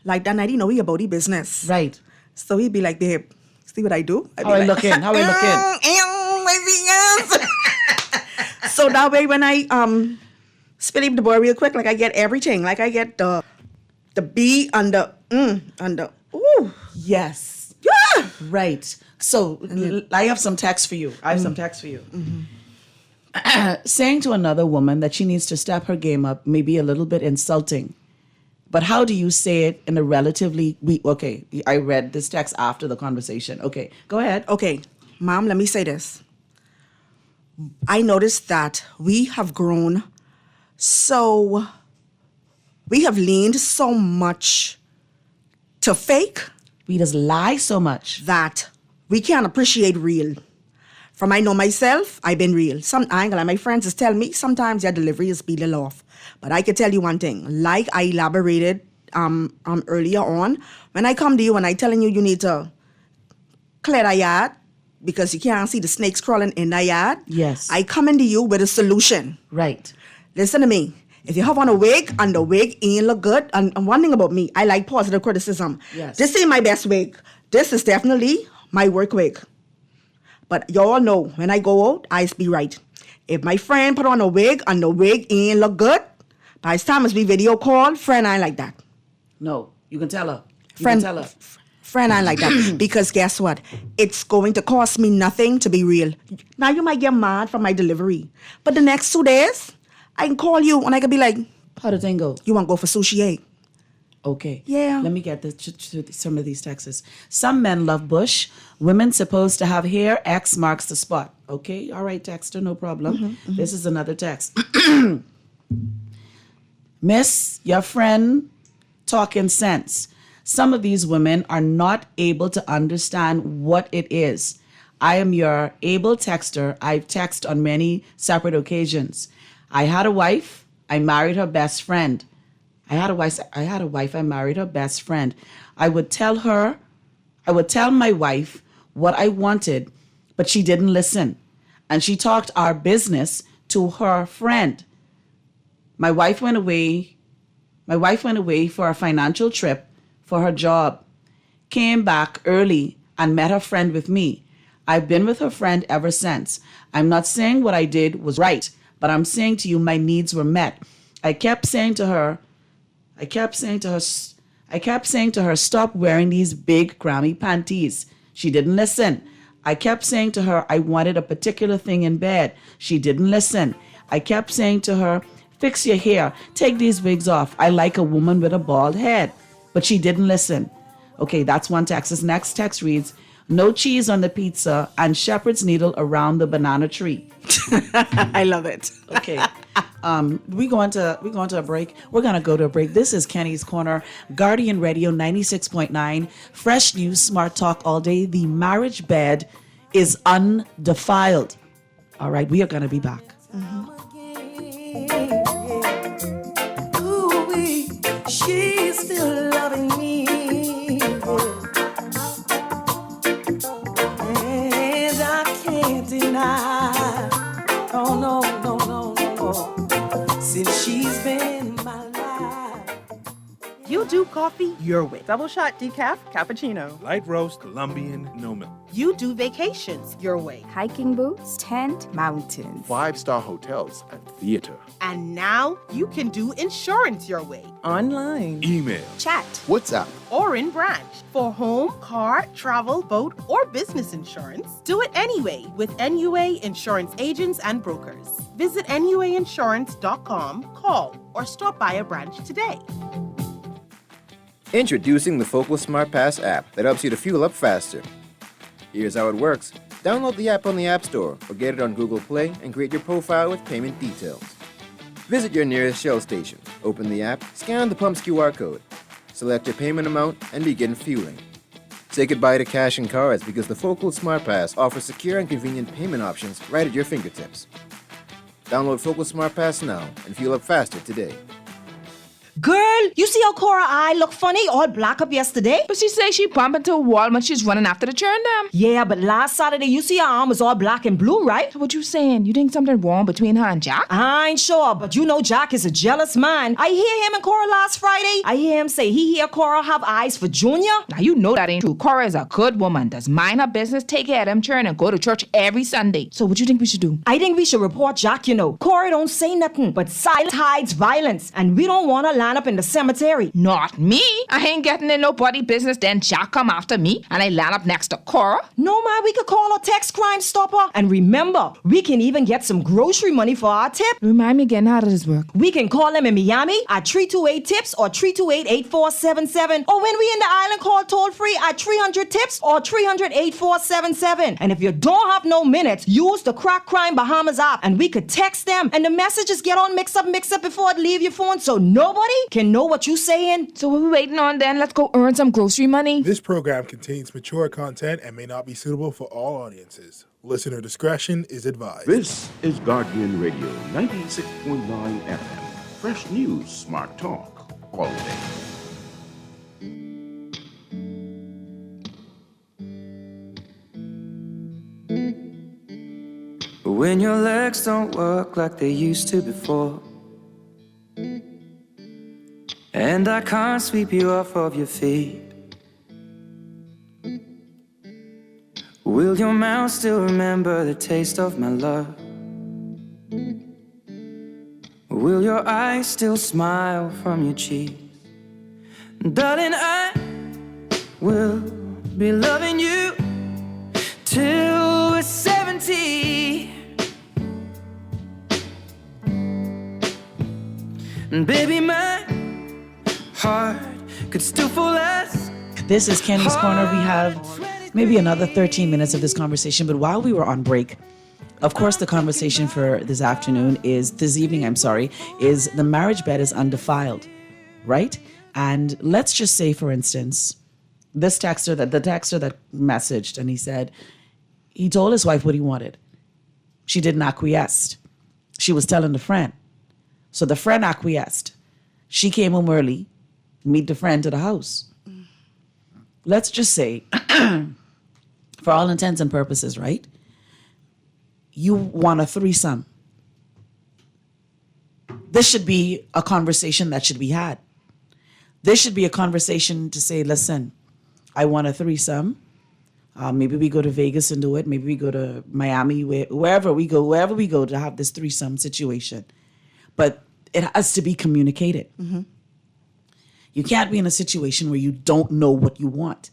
E: like that night, he about his business.
D: Right.
E: So he'd be like, babe, see what I do?
D: How I look in?
E: So that way when I spit him the boy real quick, like I get everything. Like I get the B and the ooh.
D: Yes.
E: Yeah.
D: Right. So I have some text for you. Mm-hmm. Saying to another woman that she needs to step her game up may be a little bit insulting. But how do you say it in a relatively... Okay, I read this text after the conversation. Okay, go ahead.
E: Okay, Mom, let me say this. I noticed that we have grown so... We have leaned so much to fake.
D: We just lie so much.
E: That we can't appreciate real. From I know myself, I've been real. My friends just tell me sometimes your delivery is be a little off. But I can tell you one thing. Like I elaborated earlier on, when I come to you and I telling you need to clear the yard because you can't see the snakes crawling in the yard.
D: Yes.
E: I come into you with a solution.
D: Right.
E: Listen to me. If you have on a wig and the wig ain't look good, and one thing about me, I like positive criticism.
D: Yes.
E: This ain't my best wig. This is definitely my work wig. But y'all know, when I go out, I be right. If my friend put on a wig and the wig ain't look good, by the time as we video call, friend, I ain't like that.
D: No, you can tell her.
E: Friend, I ain't like that. Because guess what? It's going to cost me nothing to be real. Now you might get mad for my delivery. But the next 2 days, I can call you and I can be like,
D: how the thing go?
E: You want to go for sushi, eh?
D: Okay.
E: Yeah.
D: Let me get to some of these texts. Some men love bush. Women supposed to have hair. X marks the spot. Okay. All right, texter, no problem. Mm-hmm. This is another text. Miss, your friend talking sense. Some of these women are not able to understand what it is. I am your able texter. I've texted on many separate occasions. I had a wife. I married her best friend. I had a wife. I married her best friend. I would tell my wife what I wanted, but she didn't listen. And she talked our business to her friend. My wife went away for a financial trip for her job. Came back early and met her friend with me. I've been with her friend ever since. I'm not saying what I did was right, but I'm saying to you my needs were met. I kept saying to her, stop wearing these big Grammy panties. She didn't listen. I kept saying to her I wanted a particular thing in bed. She didn't listen. I kept saying to her, fix your hair, take these wigs off. I like a woman with a bald head. But she didn't listen. Okay, that's one text. This next text reads, no cheese on the pizza and shepherd's needle around the banana tree.
E: I love it.
D: Okay. We're going to a break. We're going to go to a break. This is Kenny's Corner, Guardian Radio 96.9, fresh news, smart talk all day. The marriage bed is undefiled. All right, we are going to be back.
M: Ooh, she's still loving me. And I can't deny. Oh, no. Since she's been in my life.
H: You do coffee your way. Double shot decaf cappuccino.
N: Light roast Colombian, no milk.
H: You do vacations your way.
I: Hiking boots, tent, mountains.
A: 5-star hotels and theater.
H: And now you can do insurance your way.
I: Online.
N: Email.
I: Chat.
A: WhatsApp.
H: Or in branch. For home, car, travel, boat, or business insurance, do it anyway with NUA Insurance Agents and Brokers. Visit NUAinsurance.com, call, or stop by a branch today.
G: Introducing the Focal Smart Pass app that helps you to fuel up faster. Here's how it works. Download the app on the App Store or get it on Google Play and create your profile with payment details. Visit your nearest Shell station, open the app, scan the pump's QR code, select your payment amount, and begin fueling. Say goodbye to cash and cards because the Focal Smart Pass offers secure and convenient payment options right at your fingertips. Download Focal Smart Pass now and fuel up faster today.
O: Girl, you see how Cora eye look funny, all black up yesterday?
P: But she say she bumped into a wall when she's running after the churn dam.
O: Yeah, but last Saturday, you see her arm was all black and blue, right?
P: So what you saying? You think something wrong between her and Jack?
O: I ain't sure, but you know Jack is a jealous man. I hear him and Cora last Friday. I hear him say he hear Cora have eyes for Junior.
P: Now you know that ain't true. Cora is a good woman, does mind her business, take care of them churn, and go to church every Sunday. So what you think we should do?
O: I think we should report Jack, you know. Cora don't say nothing, but silence hides violence, and we don't want to line up in the cemetery.
P: Not me. I ain't getting in nobody business. Then Jack come after me and I land up next to Cora.
O: No, man, we could call a text Crime Stopper. And remember, we can even get some grocery money for our tip.
P: Remind me again, how does this work?
O: We can call them in Miami at 328-TIPS or 328-8477. Or when we in the island, call toll free at 300-TIPS or 300-8477. And if you don't have no minutes, use the Crack Crime Bahamas app and we could text them and the messages get all mixed up before it leave your phone so nobody can know what you saying.
P: So what we waiting on then? Let's go earn some grocery money.
B: This program contains mature content and may not be suitable for all audiences. Listener discretion is advised.
A: This is Guardian Radio 96.9 FM. Fresh news, smart talk, all day.
M: When your legs don't work like they used to before, and I can't sweep you off of your feet, will your mouth still remember the taste of my love? Will your eyes still smile from your cheeks? Darling, I will be loving you till we're 70. And baby, my heart could still fall as.
D: This is Kenny's Corner. We have maybe another 13 minutes of this conversation, but while we were on break, of course, the conversation for this evening, is the marriage bed is undefiled, right? And let's just say, for instance, the texter that messaged and he said, He told his wife what he wanted. She didn't acquiesce. She was telling the friend. So the friend acquiesced. She came home early, meet the friend to the house. Let's just say, for all intents and purposes, right? You want a threesome. This should be a conversation that should be had. This should be a conversation to say, listen, I want a threesome. Maybe we go to Vegas and do it. Maybe we go to Miami, wherever we go to have this threesome situation. But it has to be communicated.
E: Mm-hmm.
D: You can't be in a situation where you don't know what you want.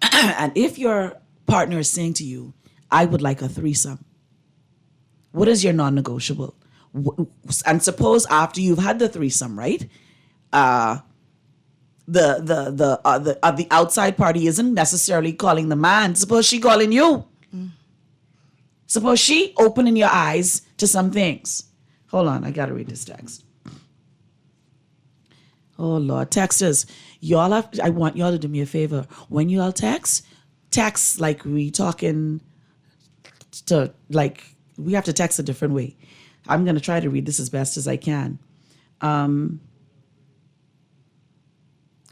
D: And if your partner is saying to you, I would like a threesome, what is your non-negotiable? And suppose after you've had the threesome, right? The outside party isn't necessarily calling the man. Suppose she calling you. Suppose she opening your eyes to some things. Hold on, I gotta read this text. Oh Lord, texters, I want y'all to do me a favor. When y'all text like we talking to, like we have to text a different way. I'm gonna try to read this as best as I can.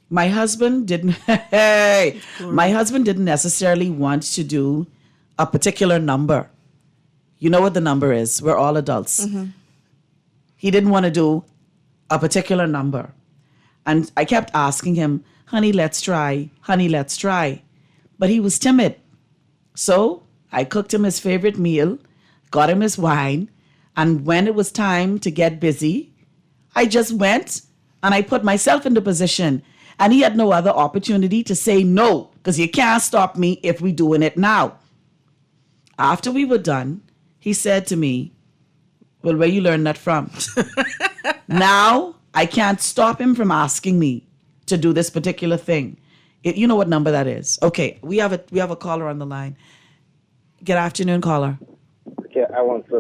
D: My husband didn't necessarily want to do a particular number. You know what the number is. We're all adults.
E: Mm-hmm.
D: He didn't want to do a particular number. And I kept asking him, honey, let's try. Honey, let's try. But he was timid. So I cooked him his favorite meal, got him his wine, and when it was time to get busy, I just went and I put myself in the position. And he had no other opportunity to say no, because you can't stop me if we're doing it now. After we were done, he said to me, well, where you learn that from? Now, I can't stop him from asking me to do this particular thing. You know what number that is. Okay, we have a caller on the line. Good afternoon, caller.
K: Okay, I want to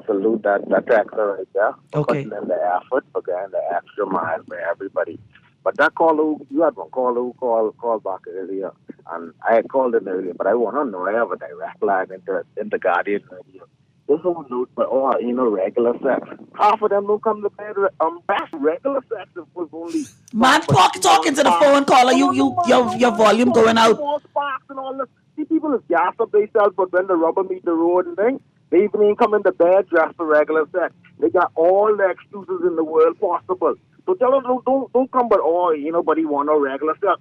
K: salute that texter right there.
D: Okay.
K: Putting in the effort, for getting the extra mile for everybody. But that caller, you had one caller who called back earlier, and I had called in earlier, but I want to know, I have a direct line into Guardian Radio. This whole note for regular sex. Half of them don't come to bed. That's regular sex. It was only
D: man talking to the phone caller. Your volume going out.
K: More sparks and all this. See, people is gassed up themselves, but when the rubber meet the road and thing, they even ain't come into bed dressed for regular sex. They got all the excuses in the world possible. So tell them don't come, but but he want no regular sex.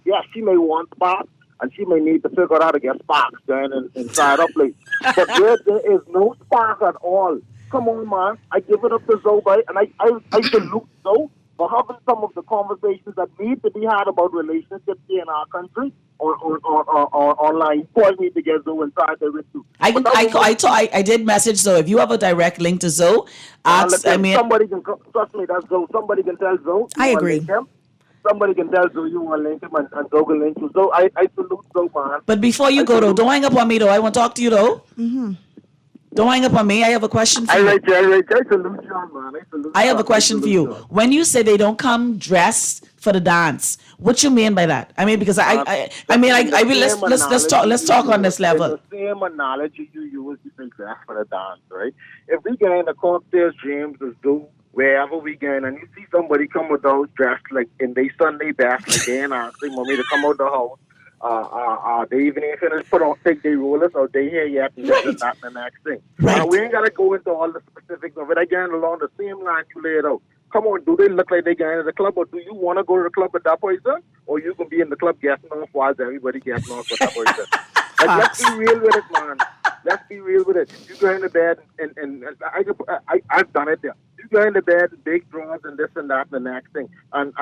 K: Yes, she may want sparks. And she may need to figure out how to get sparks going inside her place. But there is no spark at all. Come on, man. I give it up to Zoe, and I salute Zoe for having some of the conversations that need to be had about relationships here in our country or online. You probably need to get Zoe inside there with you.
D: I did message Zoe. If you have a direct link to Zoe,
K: somebody can trust me. That's Zoe. Somebody can tell Zoe.
E: I agree.
K: Somebody can tell Zoe you want to link him and Zoe can link you. So I salute Zoe, man.
D: But before you go, though, don't hang up on me, though. I want to talk to you, though.
E: Mm-hmm.
D: Don't hang up on me. I have a question for you.
K: I salute you, man.
D: I have a question for you. When you say they don't come dressed for the dance, what you mean by that? I mean, because let's talk on this level.
K: The same analogy you use, you think dress for the dance, right? If we get in the cocktails, James is do wherever we going, and you see somebody come with those dressed like in their Sunday best, like they ain't asking mommy to come out the house. They even ain't finished take their rollers or they here yet, and this and that and the next thing.
D: Right.
K: We ain't gotta go into all the specifics of it. Again, along the same line you laid out. Come on, do they look like they going to the club, or do you want to go to the club with that person, or you can be in the club getting off while everybody getting off with that person? Like, let's be real with it, man. Let's be real with it. You go into bed and I've done it there. You go into bed and big drawers and this and that and the next thing. And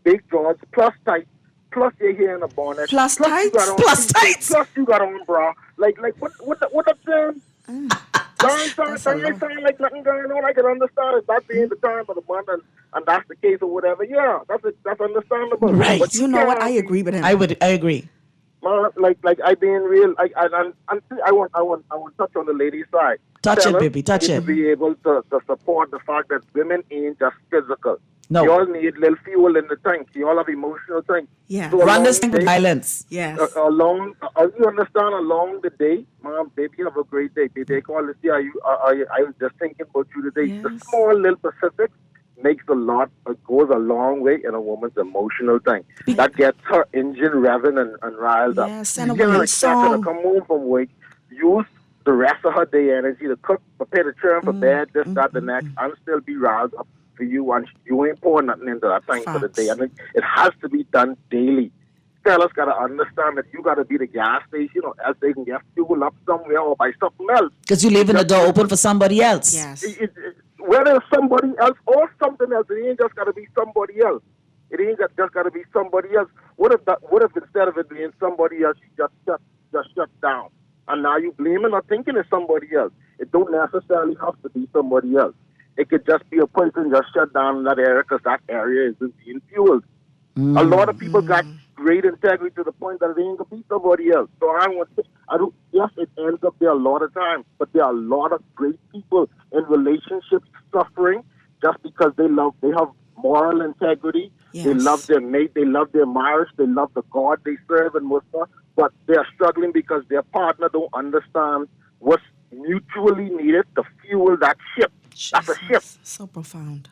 K: big drawers plus tights. Plus you're here in a bonnet.
E: Plus tights?
K: Plus tights? Plus you got on bra. Like what up there? Sound like nothing going on. I can understand it. That's the time of the month and that's the case or whatever. Yeah, that's understandable.
D: Right.
E: But you know what? I agree with him.
D: I agree.
K: Like I being real. I want to touch on the ladies' side.
D: Touch it, baby. Touch it.
K: To be able to support the fact that women ain't just physical.
D: No.
K: You all need little fuel in the tank. You all have emotional tank.
E: Yeah.
K: So
D: Run
K: along
D: this
K: the
D: thing with
K: day-
D: violence.
E: Yes.
K: You understand, along the day, mom, baby, have a great day. Baby, I call to see I was just thinking about you today.
E: Yes.
K: The small little specifics goes a long way in a woman's emotional tank. That gets her engine revving and riled up.
E: Yes, send
K: You
E: a
K: can't
E: great
K: expect her to
E: song.
K: come home from work, use the rest of her day energy to cook, prepare the children for bed, this, that, the next, and still be riled up for you, and you ain't pouring nothing into that tank for the day. And it has to be done daily. Fellas got to understand that you got to be the gas station, or else they can get fuel up somewhere or buy something else.
D: Because you're leaving the door open for somebody else.
E: Yes.
K: Whether it's somebody else or something else, it ain't just got to be somebody else. It ain't just got to be somebody else. What if instead of it being somebody else, you just shut down? And now you blaming or thinking it's somebody else. It don't necessarily have to be somebody else. It could just be a person just shut down in that area because that area isn't being fueled. A lot of people got great integrity to the point that it ain't gonna be somebody else. So yes, it ends up there a lot of times, but there are a lot of great people in relationships suffering just because they have moral integrity.
E: Yes.
K: They love their mate, they love their marriage, they love the God they serve and what's not, but they're struggling because their partner don't understand what's mutually needed to fuel that ship. That's a ship.
E: So profound.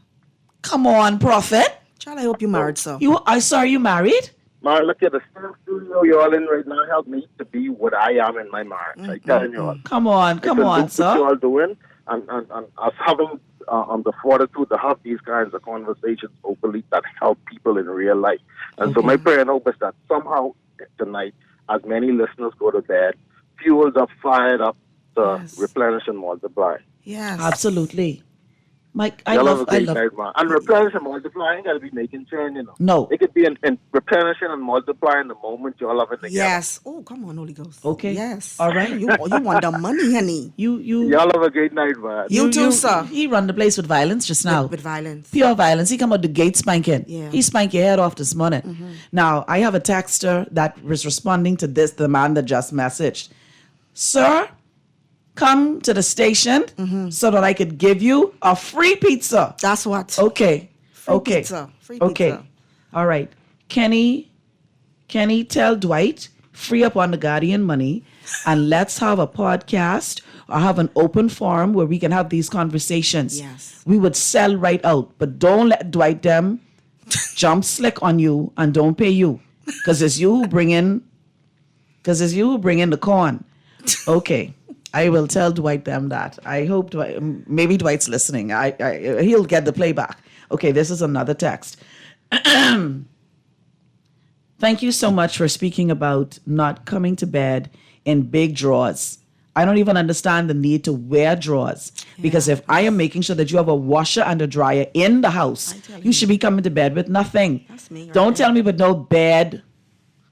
D: Come on, Prophet.
E: Child, I hope you married, sir.
D: You married?
K: Man, look at the same studio you're all in right now helped me to be what I am in my marriage. I tell you all.
D: Come on,
K: What
D: sir.
K: you all doing, and us having the fortitude to have these kinds of conversations openly that help people in real life. And so my prayer and hope is that somehow tonight, as many listeners go to bed, fuels up, fired up to replenish and multiply.
E: Yes.
D: Absolutely. Mike, I
K: Y'all have
D: love
K: a great night, man. And replenish and multiply, ain't got to be making churn, you know.
D: No.
K: It could be in replenishing and multiplying the moment y'all have it together.
E: Yes. Oh, come on, Holy Ghost.
D: Okay.
E: Yes.
D: All right.
E: You want the money, honey.
K: Y'all have a great night, man.
E: You too, sir.
D: He run the place with violence just now.
E: With violence.
D: Pure violence. He come out the gate spanking.
E: Yeah.
D: He spanked your head off this morning. Now, I have a texter that was responding to this, the man that just messaged. Sir, come to the station so that I could give you a free pizza.
E: That's what.
D: Okay.
E: Free
D: okay.
E: pizza. Free
D: okay.
E: pizza.
D: All right. Kenny, tell Dwight, free up on the Guardian money, and let's have a podcast or have an open forum where we can have these conversations.
E: Yes.
D: We would sell right out, but don't let Dwight them jump slick on you and don't pay you, because it's you who bring in the corn. Okay. I will tell Dwight them that. I hope maybe Dwight's listening. He'll get the playback. Okay, this is another text. Thank you so much for speaking about not coming to bed in big drawers. I don't even understand the need to wear drawers, because if I am making sure that you have a washer and a dryer in the house, you should be coming to bed with nothing.
E: That's me.
D: Don't tell me but no bed.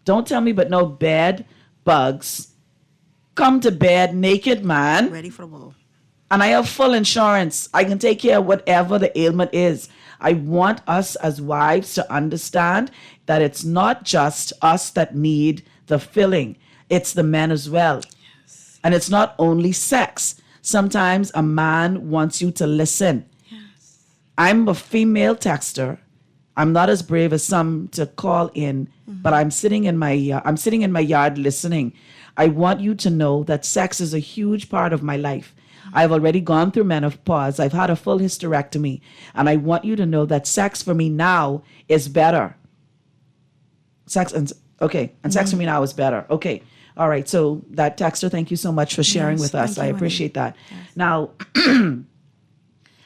D: Don't tell me but no bed bugs. Come to bed naked, man.
E: Ready for the ball.
D: And I have full insurance. I can take care of whatever the ailment is. I want us as wives to understand that it's not just us that need the filling. It's the men as well. Yes. And it's not only sex. Sometimes a man wants you to listen. Yes. I'm a female texter. I'm not as brave as some to call in, but I'm sitting in my yard listening. I want you to know that sex is a huge part of my life. I've already gone through menopause. I've had a full hysterectomy. And I want you to know that sex for me now is better. Sex for me now is better. Okay. All right. So that texter, thank you so much for sharing with us. I appreciate that. Yes. Now,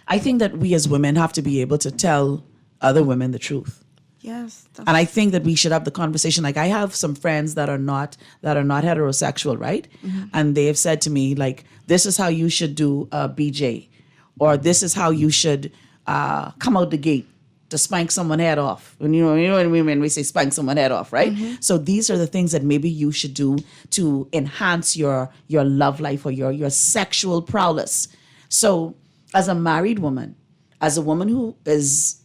D: I think that we as women have to be able to tell other women the truth.
E: Yes.
D: And I think that we should have the conversation. Like, I have some friends that are not heterosexual, right? And they have said to me, like, this is how you should do a BJ, or this is how you should come out the gate to spank someone's head off. And you know what I mean when we say spank someone's head off, right? So these are the things that maybe you should do to enhance your love life or your sexual prowess. So as a married woman, as a woman who is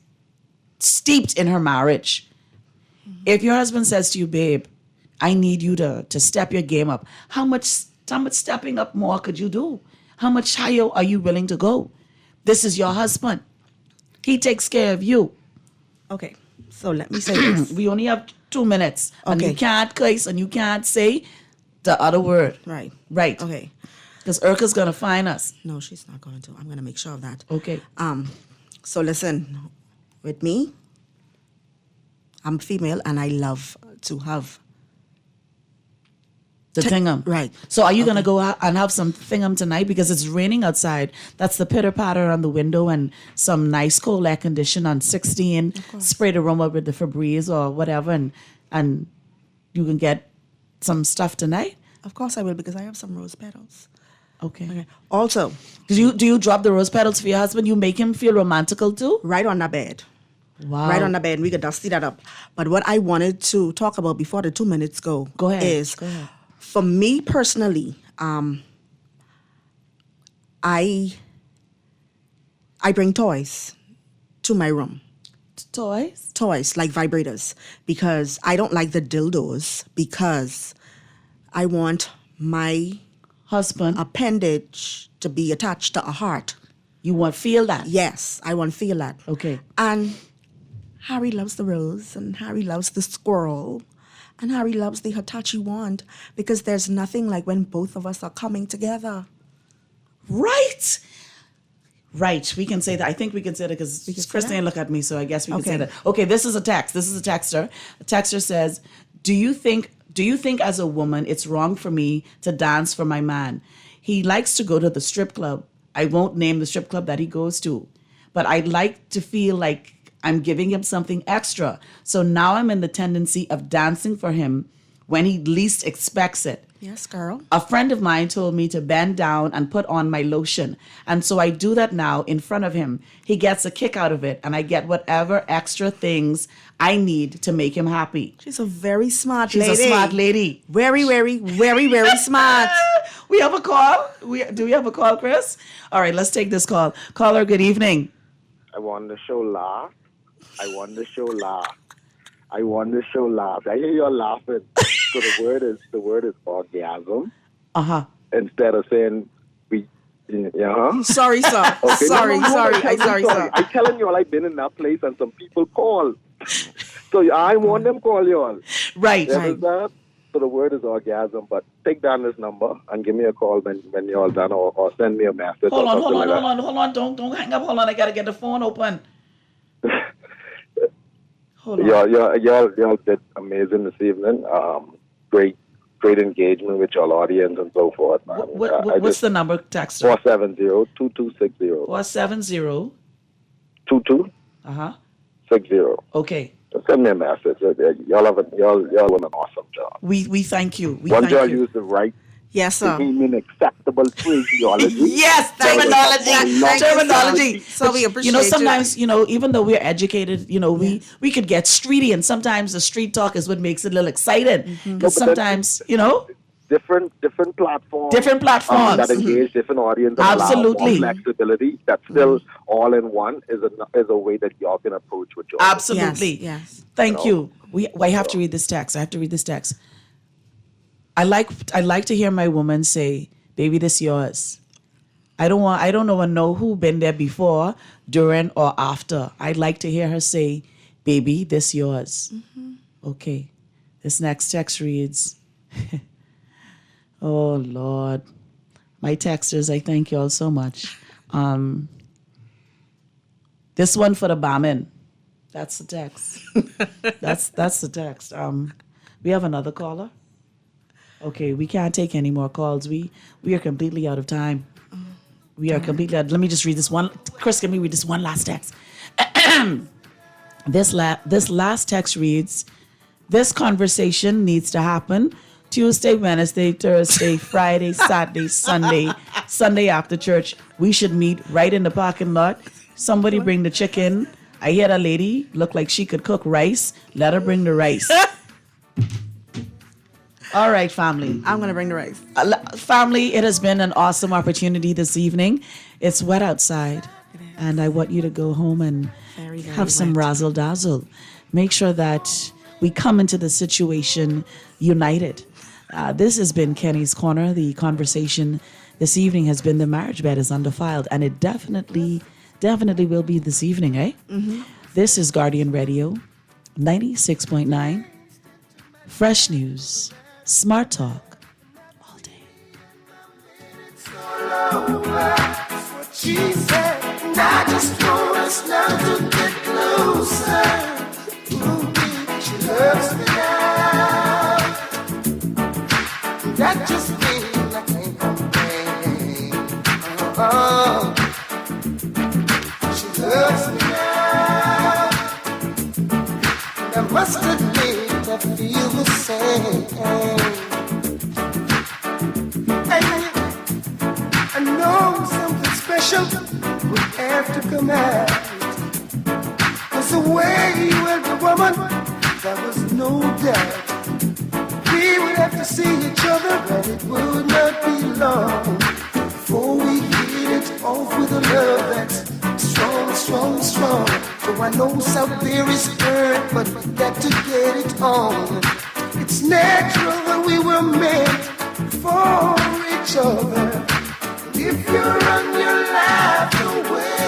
D: steeped in her marriage, if your husband says to you, babe, I need you to step your game up, how much stepping up more could you do? How much higher are you willing to go? This is your husband. He takes care of you.
E: Okay, so let me say this.
D: We only have 2 minutes. And you
E: Okay.
D: can't curse and you can't say the other word.
E: Right.
D: Right.
E: Okay.
D: Because Urka's going to find us.
E: No, she's not going to. I'm going to make sure of that.
D: Okay.
E: So listen, with me, I'm female and I love to have
D: The thingum.
E: Right.
D: So are you going to go out and have some thingum tonight? Because it's raining outside. That's the pitter-patter on the window and some nice cold air condition on 16. Spray the room up with the Febreze or whatever and you can get some stuff tonight?
E: Of course I will, because I have some rose petals.
D: Okay.
E: Also,
D: do you drop the rose petals for your husband? You make him feel romantical too?
E: Right on the bed.
D: Wow.
E: Right on the bed. We could dusty that up. But what I wanted to talk about before the 2 minutes go
D: ahead.
E: is,
D: Go ahead.
E: for me personally, I bring toys to my room.
D: Toys?
E: Toys, like vibrators, because I don't like the dildos, because I want my
D: husband
E: appendage to be attached to a heart.
D: You want to feel that?
E: Yes, I want to feel that.
D: Okay.
E: And Harry loves the rose, and Harry loves the squirrel, and Harry loves the Hitachi wand, because there's nothing like when both of us are coming together.
D: Right. Right. We can say that. I think we can say that because Chris didn't look at me, so I guess we can say
E: Okay.
D: that. Okay, this is a text. This is a texter. A texter says, Do you think as a woman it's wrong for me to dance for my man? He likes to go to the strip club. I won't name the strip club that he goes to, but I'd like to feel like I'm giving him something extra. So now I'm in the tendency of dancing for him when he least expects it.
E: Yes, girl.
D: A friend of mine told me to bend down and put on my lotion. And so I do that now in front of him. He gets a kick out of it, and I get whatever extra things I need to make him happy.
E: She's a very smart
D: She's
E: lady.
D: a smart lady.
E: Very, very, very, very smart.
D: We have a call? Do we have a call, Chris? All right, let's take this call. Caller, good evening.
K: I want the show laugh. I want the show laugh. I want the show laugh. I hear you all laughing. So the word is orgasm.
D: Uh-huh.
K: Instead of saying we,
E: Sorry, sir.
K: Okay,
E: sorry.
K: I'm
E: Sorry, sir.
K: I'm telling you all, I've been in that place and some people call. So I want them call you all.
D: Right.
K: You understand? So the word is orgasm, but take down this number and give me a call when you're all done, or send me a message.
D: Hold
K: or
D: on.
K: something like that.
D: Don't hang up. Hold on. I got to get the phone open. Hold on.
K: Y'all did amazing this evening. Great engagement with your audience and so forth, man.
D: What's the number, texter?
K: 470-2260.
D: 470.
K: 2260.
D: Uh-huh. Okay.
K: Just send me a message. Y'all doing an awesome job.
D: We thank you.
K: Once y'all use the right,
E: yes, sir,
K: acceptable phraseology.
D: Yes, terminology.
E: So we appreciate
D: sometimes, even though we're educated, we could get streety, and sometimes the street talk is what makes it a little exciting. Because sometimes,
K: different platforms.
D: Different platforms.
K: That engage different audience. And
D: Absolutely.
K: allow more flexibility. That's still all in one is a way that y'all can approach with your
D: Absolutely.
E: Yes.
D: Thank you. I have to read this text. I like to hear my woman say, "Baby, this yours." I don't know who been there before, during, or after. I'd like to hear her say, "Baby, this yours." Mm-hmm. Okay. This next text reads, "Oh Lord, my texters, I thank you all so much. This one for the bombing." That's the text. That's the text. We have another caller. Okay, we can't take any more calls. We are completely out of time. We are completely out. Let me just read this one. Chris, can we read this one last text? This last text reads, "This conversation needs to happen Tuesday, Wednesday, Thursday, Friday, Saturday, Sunday after church. We should meet right in the parking lot. Somebody bring the chicken. I hear that lady look like she could cook rice. Let her bring the rice." All right, family.
E: I'm going to bring the rice.
D: Family, it has been an awesome opportunity this evening. It's wet outside, and I want you to go home and have some razzle dazzle. Make sure that we come into the situation united. This has been Kenny's Corner. The conversation this evening has been the marriage bed is undefiled, and it definitely will be this evening, eh?
E: Mm-hmm.
D: This is Guardian Radio, 96.9. Fresh news, smart talk, all day.
Q: She said, and I just want us now to get closer. Ooh, she loves me now. That just means I can't complain. Oh, she loves me now. And I must admit I feel the same. I know something special would have to come out. 'Cause the way you held the woman, there was no doubt. We would have to see each other, and it would not be long before we hit it off with a love that's strong, strong, strong. So I know South there is hurt, but we got to get it on. It's natural that we were meant for each other. If you run your life away,